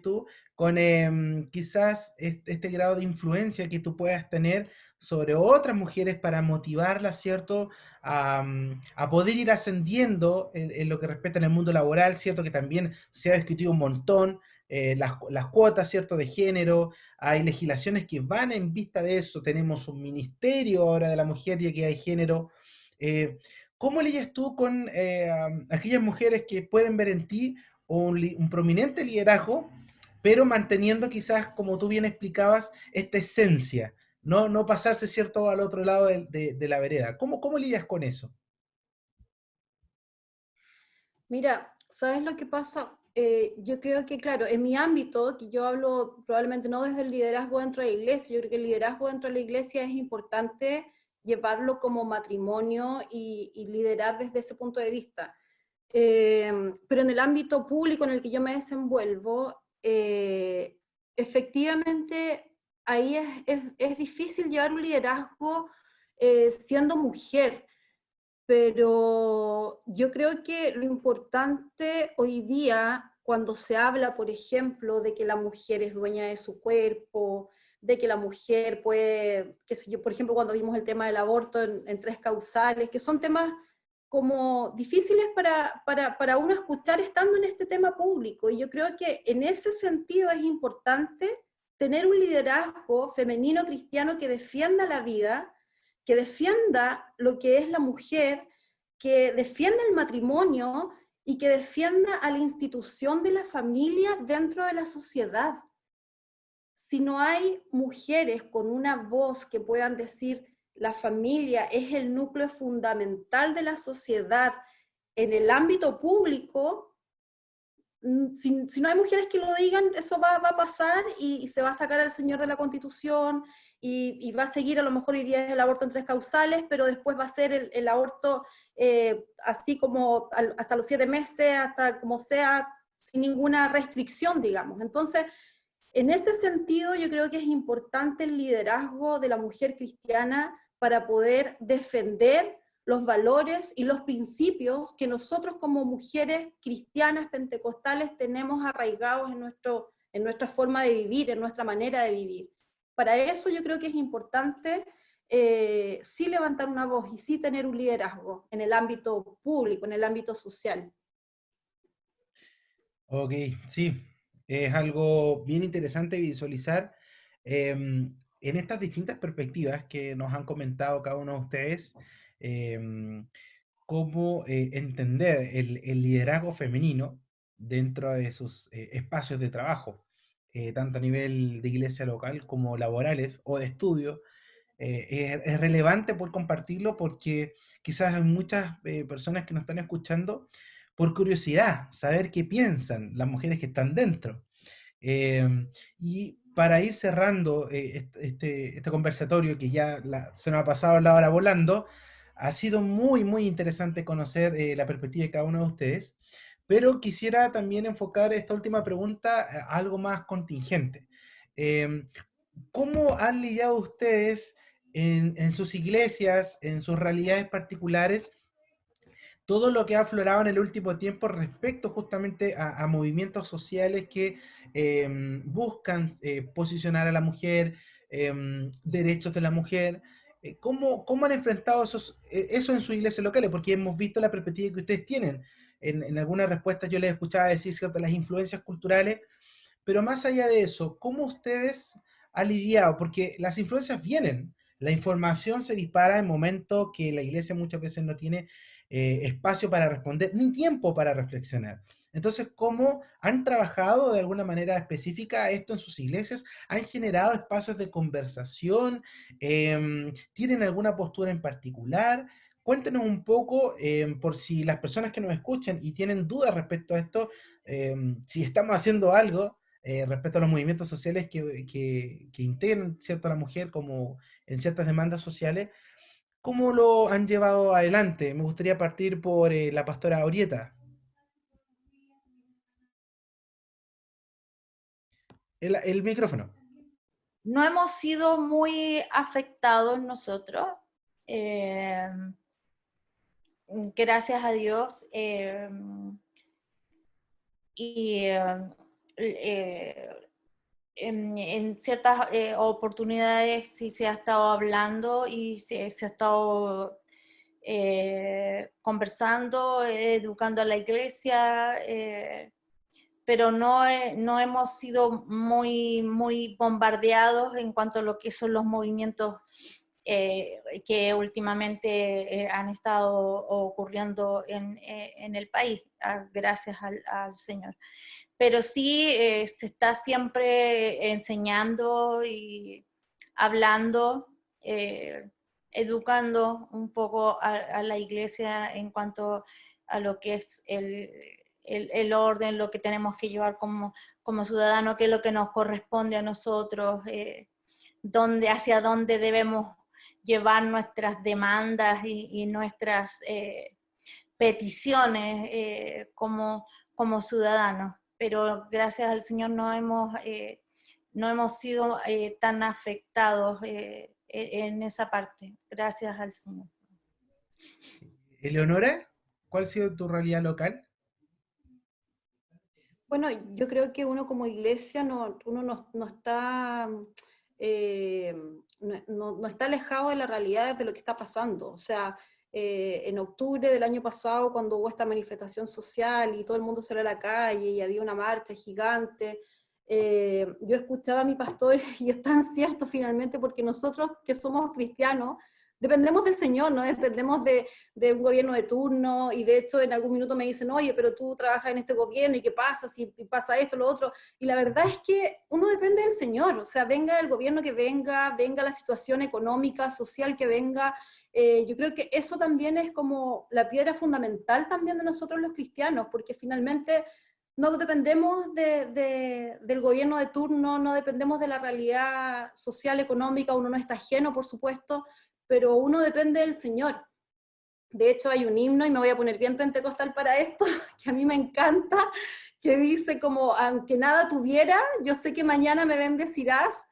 tú con quizás este grado de influencia que tú puedas tener sobre otras mujeres para motivarlas, ¿cierto? A poder ir ascendiendo en lo que respecta en el mundo laboral, ¿cierto? Que también se ha discutido un montón las cuotas, ¿cierto?, de género, hay legislaciones que van en vista de eso, tenemos un ministerio ahora de la mujer y que hay género. Eh, ¿Cómo lidias tú con aquellas mujeres que pueden ver en ti un prominente liderazgo, pero manteniendo quizás, como tú bien explicabas, esta esencia, no pasarse, ¿cierto?, al otro lado de la vereda? ¿Cómo lidias con eso? Mira, ¿sabes lo que pasa? Yo creo que, claro, en mi ámbito, que yo hablo probablemente no desde el liderazgo dentro de la iglesia, yo creo que el liderazgo dentro de la iglesia es importante llevarlo como matrimonio y liderar desde ese punto de vista. Pero en el ámbito público en el que yo me desenvuelvo, efectivamente ahí es difícil llevar un liderazgo siendo mujer, pero yo creo que lo importante hoy día, cuando se habla, por ejemplo, de que la mujer es dueña de su cuerpo, de que la mujer puede, qué sé yo, por ejemplo, cuando vimos el tema del aborto en tres causales, que son temas como difíciles para uno escuchar estando en este tema público. Y yo creo que en ese sentido es importante tener un liderazgo femenino cristiano que defienda la vida, que defienda lo que es la mujer, que defienda el matrimonio y que defienda a la institución de la familia dentro de la sociedad. Si no hay mujeres con una voz que puedan decir la familia es el núcleo fundamental de la sociedad en el ámbito público, si no hay mujeres que lo digan, eso va a pasar y se va a sacar al señor de la Constitución y va a seguir a lo mejor hoy día el aborto en tres causales, pero después va a ser el aborto así como hasta los 7 meses, hasta como sea, sin ninguna restricción, digamos. Entonces, en ese sentido, yo creo que es importante el liderazgo de la mujer cristiana para poder defender los valores y los principios que nosotros como mujeres cristianas pentecostales tenemos arraigados en nuestra forma de vivir, en nuestra manera de vivir. Para eso yo creo que es importante sí levantar una voz y sí tener un liderazgo en el ámbito público, en el ámbito social. Ok, sí, es algo bien interesante visualizar en estas distintas perspectivas que nos han comentado cada uno de ustedes, em, cómo entender el liderazgo femenino dentro de sus espacios de trabajo, tanto a nivel de iglesia local como laborales o de estudio. Es relevante por compartirlo porque quizás hay muchas personas que nos están escuchando por curiosidad, saber qué piensan las mujeres que están dentro. Y para ir cerrando este conversatorio que ya se nos ha pasado la hora volando, ha sido muy interesante conocer la perspectiva de cada uno de ustedes, pero quisiera también enfocar esta última pregunta a algo más contingente. Eh, ¿Cómo han lidiado ustedes en sus iglesias, en sus realidades particulares, todo lo que ha aflorado en el último tiempo respecto justamente a movimientos sociales que buscan posicionar a la mujer, derechos de la mujer? ¿Cómo han enfrentado eso en sus iglesias locales? Porque hemos visto la perspectiva que ustedes tienen. En algunas respuestas yo les escuchaba decir, ¿cierto?, las influencias culturales, pero más allá de eso, ¿cómo ustedes han lidiado? Porque las influencias vienen, la información se dispara en momentos que la iglesia muchas veces no tiene espacio para responder, ni tiempo para reflexionar. Entonces, ¿cómo han trabajado de alguna manera específica esto en sus iglesias? ¿Han generado espacios de conversación? ¿Tienen alguna postura en particular? Cuéntenos un poco, por si las personas que nos escuchan y tienen dudas respecto a esto, si estamos haciendo algo respecto a los movimientos sociales que integran, ¿cierto?, a la mujer como en ciertas demandas sociales. ¿Cómo lo han llevado adelante? Me gustaría partir por la pastora Orieta. El micrófono. No hemos sido muy afectados nosotros, eh, gracias a Dios, y en ciertas oportunidades sí se ha estado hablando y se ha estado conversando, educando a la iglesia, pero no hemos sido muy bombardeados en cuanto a lo que son los movimientos que últimamente han estado ocurriendo en el país, gracias al Señor. Pero sí se está siempre enseñando y hablando, educando un poco a la iglesia en cuanto a lo que es el orden, lo que tenemos que llevar como ciudadanos, qué es lo que nos corresponde a nosotros, hacia dónde debemos llevar nuestras demandas y nuestras peticiones como ciudadanos. Pero gracias al Señor no hemos sido tan afectados en esa parte. Gracias al Señor. Eleonora, ¿cuál ha sido tu realidad local? Bueno, yo creo que uno como iglesia uno no está, no está alejado de la realidad de lo que está pasando. O sea, en octubre del año pasado, cuando hubo esta manifestación social y todo el mundo salió a la calle y había una marcha gigante, yo escuchaba a mi pastor y es tan cierto finalmente, porque nosotros que somos cristianos, dependemos del Señor, no dependemos de un gobierno de turno, y de hecho en algún minuto me dicen, oye, pero tú trabajas en este gobierno, ¿y qué pasa si pasa esto, lo otro? Y la verdad es que uno depende del Señor, o sea, venga el gobierno que venga la situación económica, social que venga, yo creo que eso también es como la piedra fundamental también de nosotros los cristianos, porque finalmente no dependemos del gobierno de turno, no dependemos de la realidad social, económica, uno no está ajeno, por supuesto, pero uno depende del Señor. De hecho, hay un himno, y me voy a poner bien pentecostal para esto, que a mí me encanta, que dice como, aunque nada tuviera, yo sé que mañana me bendecirás.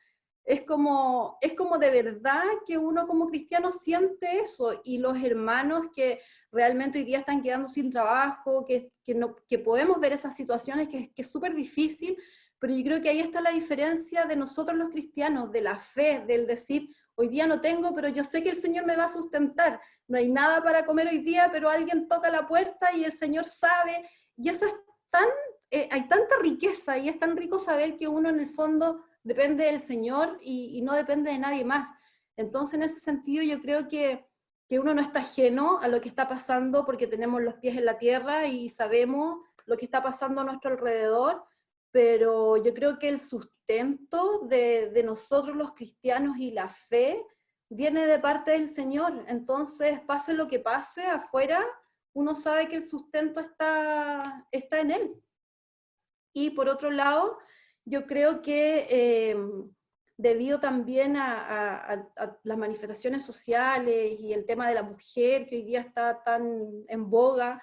Es como de verdad que uno como cristiano siente eso, y los hermanos que realmente hoy día están quedando sin trabajo, que podemos ver esas situaciones, que es súper difícil, pero yo creo que ahí está la diferencia de nosotros los cristianos, de la fe, del decir, hoy día no tengo, pero yo sé que el Señor me va a sustentar. No hay nada para comer hoy día, pero alguien toca la puerta y el Señor sabe. Y eso es tan, hay tanta riqueza, y es tan rico saber que uno en el fondo depende del Señor y no depende de nadie más. Entonces, en ese sentido, yo creo que uno no está ajeno a lo que está pasando, porque tenemos los pies en la tierra y sabemos lo que está pasando a nuestro alrededor, pero yo creo que el sustento de nosotros los cristianos y la fe viene de parte del Señor. Entonces, pase lo que pase afuera, uno sabe que el sustento está en Él. Y por otro lado, yo creo que debido también a las manifestaciones sociales y el tema de la mujer, que hoy día está tan en boga,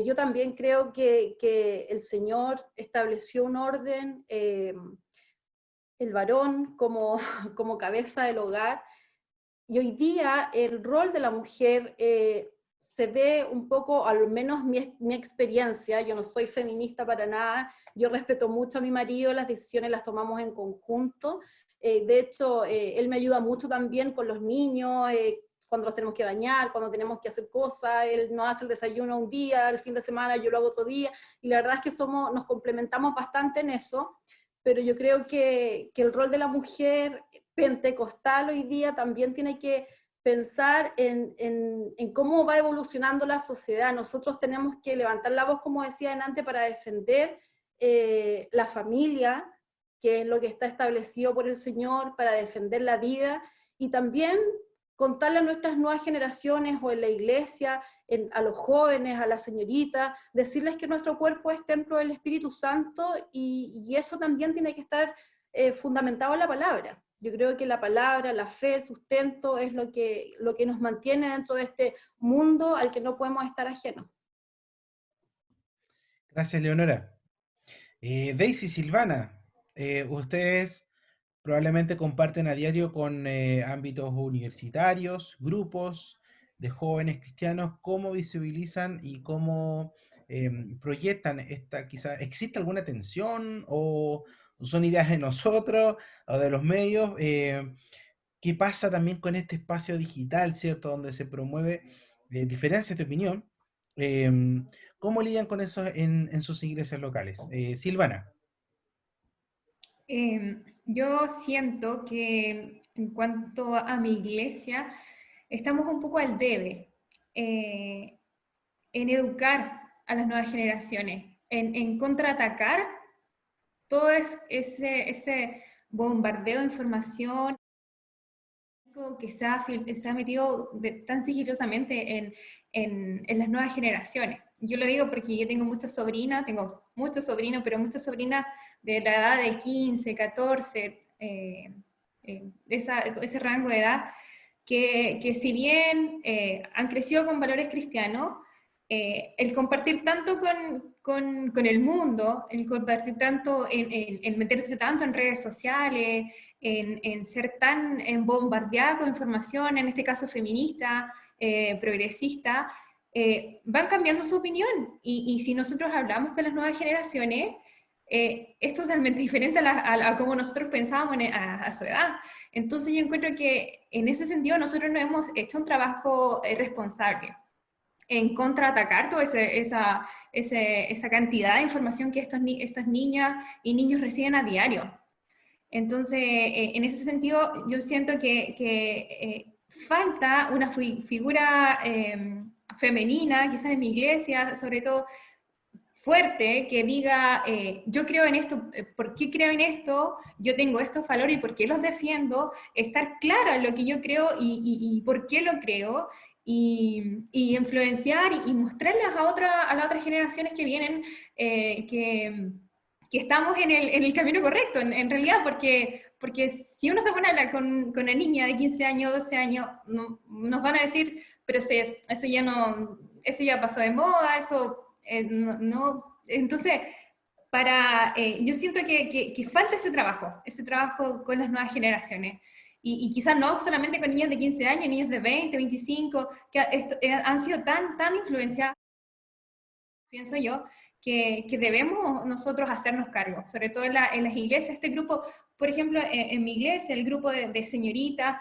yo también creo que el Señor estableció un orden, el varón como, como cabeza del hogar, y hoy día el rol de la mujer se ve un poco, al menos mi experiencia, yo no soy feminista para nada, yo respeto mucho a mi marido, las decisiones las tomamos en conjunto, de hecho él me ayuda mucho también con los niños, cuando los tenemos que bañar, cuando tenemos que hacer cosas, él no hace el desayuno un día, el fin de semana yo lo hago otro día, y la verdad es que nos complementamos bastante en eso, pero yo creo que el rol de la mujer pentecostal hoy día también tiene que pensar en cómo va evolucionando la sociedad. Nosotros tenemos que levantar la voz, como decía antes, para defender la familia, que es lo que está establecido por el Señor, para defender la vida, y también contarle a nuestras nuevas generaciones o en la iglesia, a los jóvenes, a las señoritas, decirles que nuestro cuerpo es templo del Espíritu Santo, y eso también tiene que estar fundamentado en la palabra. Yo creo que la palabra, la fe, el sustento es lo que nos mantiene dentro de este mundo al que no podemos estar ajenos. Gracias, Leonora. Daisy, Silvana, ustedes probablemente comparten a diario con ámbitos universitarios, grupos de jóvenes cristianos. ¿Cómo visibilizan y cómo proyectan esta, quizá, existe alguna tensión o son ideas de nosotros o de los medios? ¿Qué pasa también con este espacio digital, cierto, donde se promueve diferencias de opinión? ¿Cómo lidian con eso en sus iglesias locales? Silvana. Yo siento que en cuanto a mi iglesia, estamos un poco al debe en educar a las nuevas generaciones, en contraatacar todo ese bombardeo de información que se ha metido tan sigilosamente en las nuevas generaciones. Yo lo digo porque yo tengo muchos sobrinos, pero muchas sobrinas de la edad de 15, 14, ese rango de edad, que si bien han crecido con valores cristianos, el compartir tanto con el mundo, el compartir tanto, en meterse tanto en redes sociales, en ser tan bombardeada con información, en este caso feminista, progresista, van cambiando su opinión. Y si nosotros hablamos con las nuevas generaciones, es totalmente diferente a como nosotros pensábamos a su edad. Entonces yo encuentro que en ese sentido nosotros no hemos hecho un trabajo responsable en contraatacar toda esa cantidad de información que estas niñas y niños reciben a diario. Entonces, en ese sentido, yo siento que falta una figura femenina, quizás en mi iglesia, sobre todo fuerte, que diga, yo creo en esto, ¿por qué creo en esto? Yo tengo estos valores y por qué los defiendo, estar clara en lo que yo creo y por qué lo creo, y influenciar y mostrarles a las otras generaciones que vienen que estamos en el camino correcto, en realidad, porque si uno se pone a hablar con una niña de 15 años, 12 años, nos van a decir, pero eso ya pasó de moda, eso no. Entonces, yo siento que falta ese trabajo con las nuevas generaciones. Y quizás no solamente con niños de 15 años, niños de 20, 25, que han sido tan influenciados, pienso yo, que debemos nosotros hacernos cargo, sobre todo en las iglesias. Este grupo, por ejemplo, en mi iglesia, el grupo de señoritas,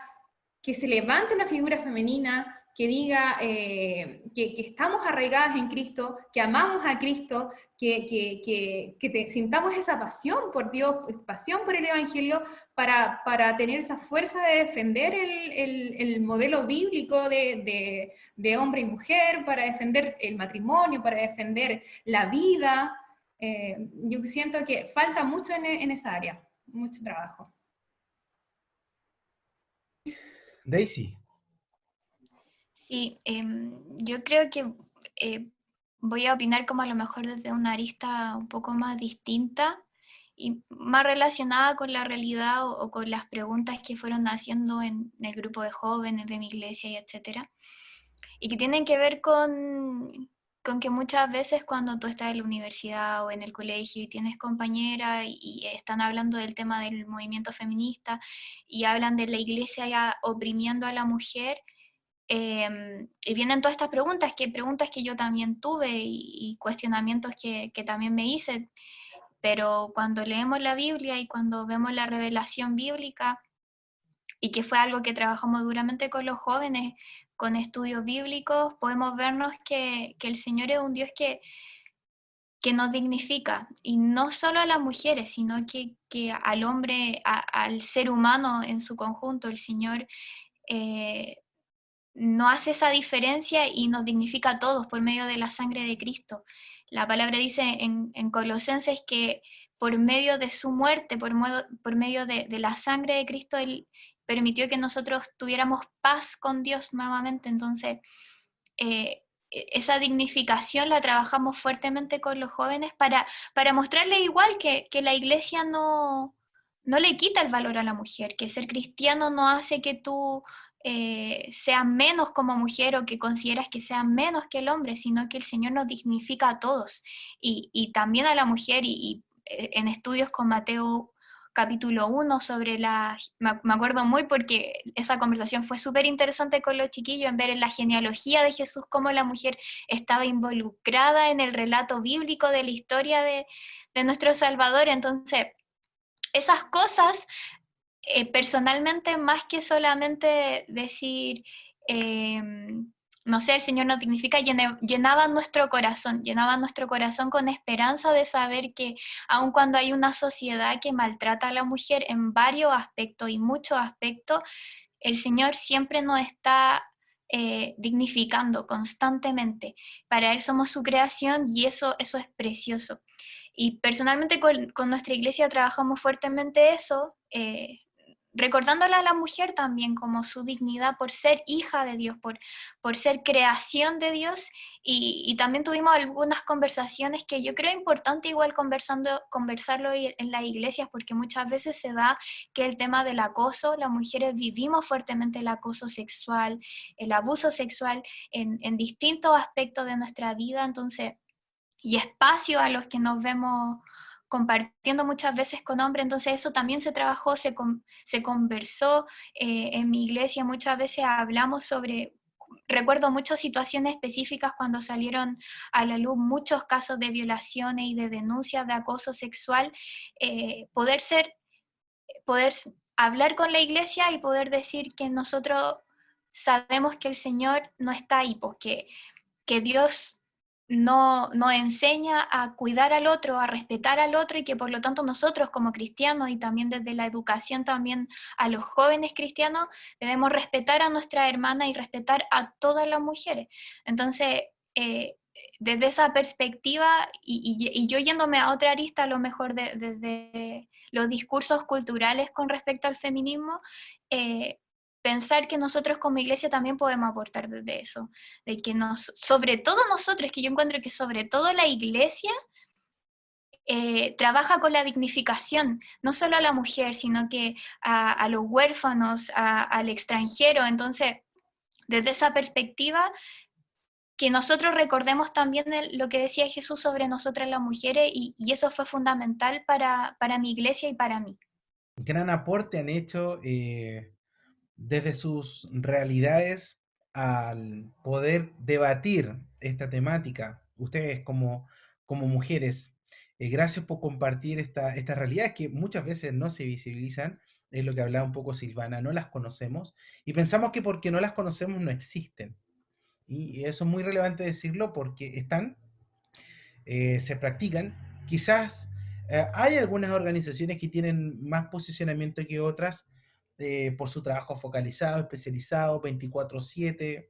que se levante una figura femenina, que diga que estamos arraigadas en Cristo, que amamos a Cristo, que sintamos esa pasión por Dios, pasión por el Evangelio, para tener esa fuerza de defender el modelo bíblico de hombre y mujer, para defender el matrimonio, para defender la vida. Yo siento que falta mucho en esa área, mucho trabajo. Daisy. Sí, yo creo que voy a opinar como a lo mejor desde una arista un poco más distinta y más relacionada con la realidad o con las preguntas que fueron haciendo en el grupo de jóvenes de mi iglesia y etcétera. Y que tienen que ver con que muchas veces cuando tú estás en la universidad o en el colegio y tienes compañeras y están hablando del tema del movimiento feminista y hablan de la iglesia ya oprimiendo a la mujer, y vienen todas estas preguntas que yo también tuve y cuestionamientos que también me hice, pero cuando leemos la Biblia y cuando vemos la revelación bíblica, y que fue algo que trabajamos duramente con los jóvenes, con estudios bíblicos, podemos vernos que el Señor es un Dios que nos dignifica, y no solo a las mujeres, sino que al hombre, al ser humano en su conjunto. El Señor no hace esa diferencia y nos dignifica a todos por medio de la sangre de Cristo. La palabra dice en Colosenses que por medio de su muerte, por medio de la sangre de Cristo, Él permitió que nosotros tuviéramos paz con Dios nuevamente. Entonces, esa dignificación la trabajamos fuertemente con los jóvenes para mostrarles igual que la iglesia no le quita el valor a la mujer, que ser cristiano no hace que tú seas menos como mujer o que consideras que seas menos que el hombre, sino que el Señor nos dignifica a todos y también a la mujer. Y en estudios con Mateo capítulo 1 sobre me acuerdo muy porque esa conversación fue súper interesante con los chiquillos, en ver en la genealogía de Jesús cómo la mujer estaba involucrada en el relato bíblico de la historia de nuestro Salvador. Entonces, esas cosas, personalmente, más que solamente decir no sé, el Señor nos dignifica, llenaban nuestro corazón con esperanza de saber que aun cuando hay una sociedad que maltrata a la mujer en varios aspectos y muchos aspectos, el Señor siempre nos está dignificando constantemente. Para Él somos su creación y eso es precioso. Y personalmente con nuestra iglesia trabajamos fuertemente eso, recordándole a la mujer también como su dignidad por ser hija de Dios, por ser creación de Dios, y también tuvimos algunas conversaciones que yo creo importante igual conversarlo en las iglesias, porque muchas veces se da que el tema del acoso, las mujeres vivimos fuertemente el acoso sexual, el abuso sexual en distintos aspectos de nuestra vida, entonces, y espacio a los que nos vemos compartiendo muchas veces con hombres, entonces eso también se trabajó, se conversó en mi iglesia, muchas veces hablamos sobre, recuerdo muchas situaciones específicas cuando salieron a la luz muchos casos de violaciones y de denuncias de acoso sexual, poder hablar con la iglesia y poder decir que nosotros sabemos que el Señor no está ahí, porque que Dios nos enseña a cuidar al otro, a respetar al otro, y que por lo tanto nosotros como cristianos y también desde la educación también a los jóvenes cristianos debemos respetar a nuestra hermana y respetar a todas las mujeres. Entonces, desde esa perspectiva, y yo yéndome a otra arista a lo mejor desde los discursos culturales con respecto al feminismo, pensar que nosotros como iglesia también podemos aportar desde eso, de que sobre todo nosotros, que yo encuentro que sobre todo la iglesia trabaja con la dignificación, no solo a la mujer, sino que a los huérfanos, al extranjero. Entonces, desde esa perspectiva, que nosotros recordemos también lo que decía Jesús sobre nosotras las mujeres, y eso fue fundamental para mi iglesia y para mí. Gran aporte han hecho desde sus realidades al poder debatir esta temática. Ustedes como mujeres, gracias por compartir estas realidades que muchas veces no se visibilizan, es lo que hablaba un poco Silvana, no las conocemos y pensamos que porque no las conocemos no existen. Y eso es muy relevante decirlo porque están, se practican. Quizás hay algunas organizaciones que tienen más posicionamiento que otras por su trabajo focalizado, especializado, 24/7,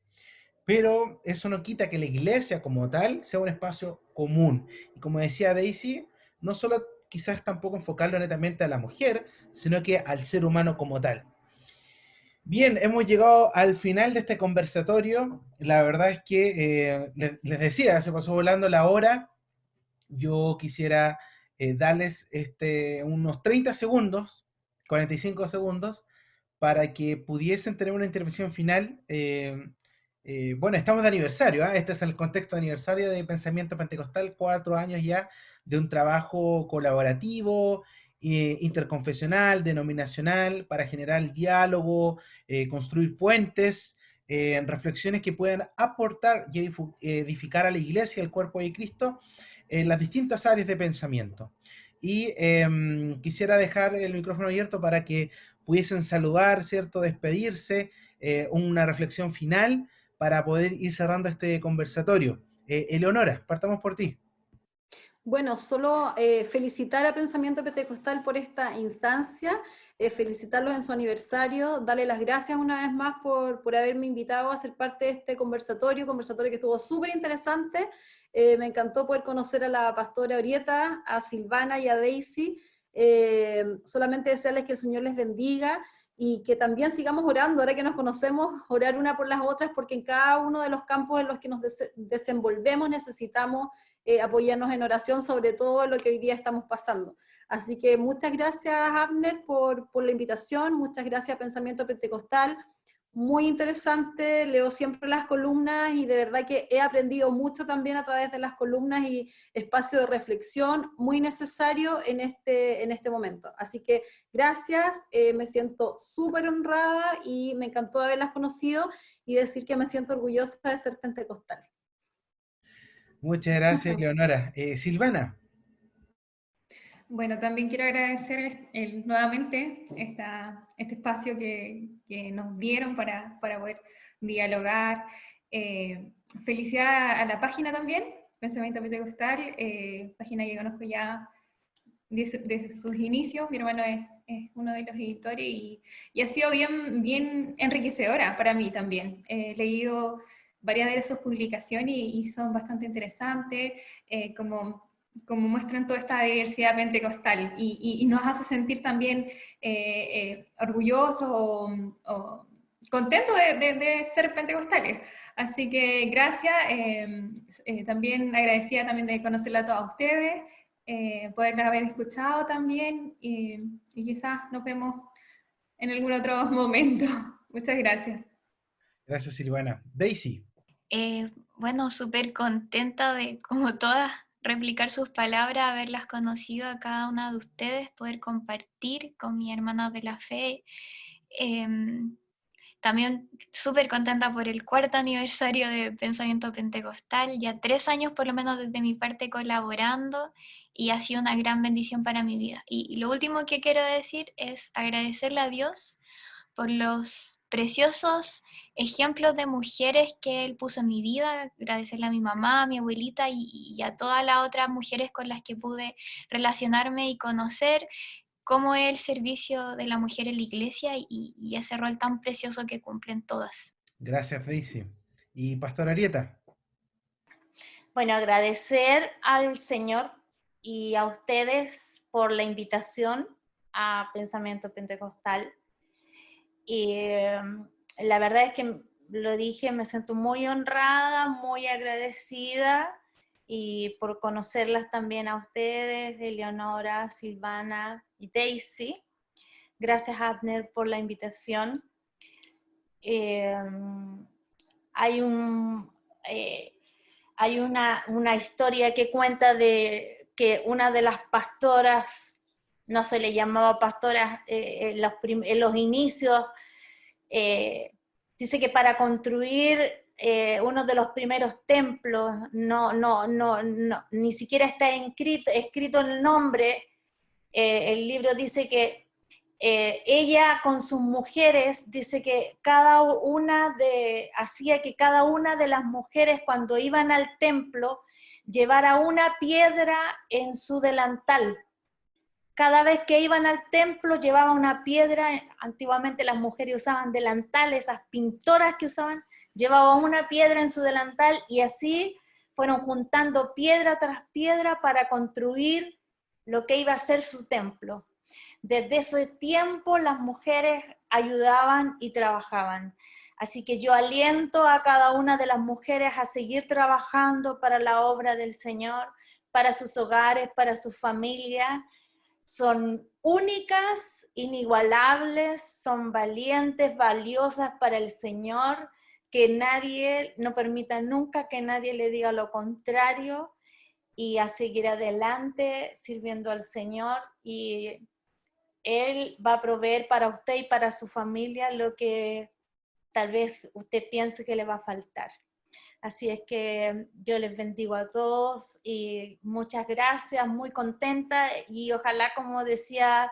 pero eso no quita que la iglesia como tal sea un espacio común. Y como decía Daisy, no solo quizás tampoco enfocarlo netamente a la mujer, sino que al ser humano como tal. Bien, hemos llegado al final de este conversatorio. La verdad es que les decía, se pasó volando la hora. Yo quisiera darles unos 30 segundos, 45 segundos, para que pudiesen tener una intervención final. Bueno, estamos de aniversario, ¿eh? Este es el contexto de aniversario de Pensamiento Pentecostal, 4 años ya de un trabajo colaborativo, interconfesional, denominacional, para generar el diálogo, construir puentes, reflexiones que puedan aportar y edificar a la iglesia, al cuerpo de Cristo, en las distintas áreas de pensamiento. Y quisiera dejar el micrófono abierto para que pudiesen saludar, ¿cierto? Despedirse, una reflexión final para poder ir cerrando este conversatorio. Eleonora, partamos por ti. Bueno, solo felicitar a Pensamiento Pentecostal por esta instancia, felicitarlos en su aniversario, darle las gracias una vez más por haberme invitado a ser parte de este conversatorio que estuvo súper interesante. Me encantó poder conocer a la pastora Orieta, a Silvana y a Daisy. Solamente desearles que el Señor les bendiga y que también sigamos orando, ahora que nos conocemos, orar una por las otras, porque en cada uno de los campos en los que nos desenvolvemos necesitamos apoyarnos en oración sobre todo lo que hoy día estamos pasando. Así que muchas gracias, Abner, por la invitación, muchas gracias, Pensamiento Pentecostal, muy interesante, leo siempre las columnas y de verdad que he aprendido mucho también a través de las columnas y espacio de reflexión muy necesario en este momento. Así que gracias, me siento súper honrada y me encantó haberlas conocido y decir que me siento orgullosa de ser pentecostal. Muchas gracias, Leonora. Silvana. Bueno, también quiero agradecer nuevamente este espacio que nos dieron para poder dialogar. Felicidad a la página también, Pensamiento Pentecostal, página que conozco ya desde sus inicios. Mi hermano es uno de los editores y ha sido bien enriquecedora para mí también. He leído varias de sus publicaciones y son bastante interesantes, como muestran toda esta diversidad pentecostal y nos hace sentir también orgullosos o contentos de ser pentecostales. Así que gracias, también agradecida también de conocerla a todos ustedes, poderla haber escuchado también y quizás nos vemos en algún otro momento. Muchas gracias. Gracias, Silvana. Daisy. Bueno, súper contenta de, como todas, replicar sus palabras, haberlas conocido a cada una de ustedes, poder compartir con mis hermanas de la fe. También súper contenta por el 4º aniversario de Pensamiento Pentecostal, ya 3 años por lo menos desde mi parte colaborando, y ha sido una gran bendición para mi vida. Y lo último que quiero decir es agradecerle a Dios por los preciosos ejemplos de mujeres que Él puso en mi vida, agradecerle a mi mamá, a mi abuelita y a todas las otras mujeres con las que pude relacionarme y conocer cómo es el servicio de la mujer en la iglesia y ese rol tan precioso que cumplen todas. Gracias, Daisy. Y Pastor Arieta. Bueno, agradecer al Señor y a ustedes por la invitación a Pensamiento Pentecostal. Y la verdad es que, lo dije, me siento muy honrada, muy agradecida, y por conocerlas también a ustedes, Eleonora, Silvana y Daisy. Gracias, Abner, por la invitación. Hay una historia que cuenta de que una de las pastoras, no se le llamaba pastora en los inicios, dice que para construir uno de los primeros templos, ni siquiera está escrito el nombre. El libro dice que ella con sus mujeres, dice que hacía que cada una de las mujeres cuando iban al templo llevara una piedra en su delantal. Cada vez que iban al templo llevaban una piedra. Antiguamente las mujeres usaban delantales, esas pintoras que usaban, llevaban una piedra en su delantal, y así fueron juntando piedra tras piedra para construir lo que iba a ser su templo. Desde ese tiempo las mujeres ayudaban y trabajaban. Así que yo aliento a cada una de las mujeres a seguir trabajando para la obra del Señor, para sus hogares, para sus familias. Son únicas, inigualables, son valientes, valiosas para el Señor, que nadie, no permita nunca que nadie le diga lo contrario, y a seguir adelante sirviendo al Señor, y Él va a proveer para usted y para su familia lo que tal vez usted piense que le va a faltar. Así es que yo les bendigo a todos y muchas gracias, muy contenta, y ojalá, como decía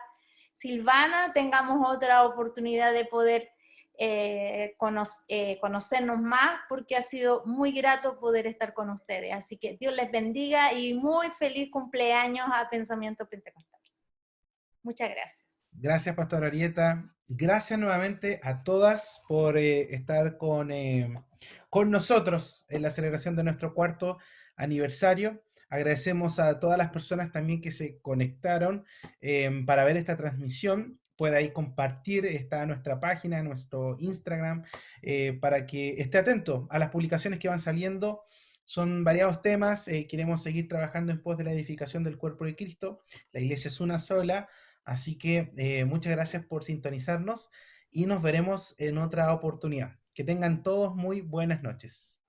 Silvana, tengamos otra oportunidad de poder conocernos más, porque ha sido muy grato poder estar con ustedes. Así que Dios les bendiga y muy feliz cumpleaños a Pensamiento Pentecostal. Muchas gracias. Gracias, Pastor Arieta. Gracias nuevamente a todas por estar con nosotros en la celebración de nuestro 4º aniversario. Agradecemos a todas las personas también que se conectaron para ver esta transmisión. Puede ahí compartir, está nuestra página, nuestro Instagram, para que esté atento a las publicaciones que van saliendo. Son variados temas. Queremos seguir trabajando en pos de la edificación del cuerpo de Cristo. La iglesia es una sola. Así que muchas gracias por sintonizarnos y nos veremos en otra oportunidad. Que tengan todos muy buenas noches.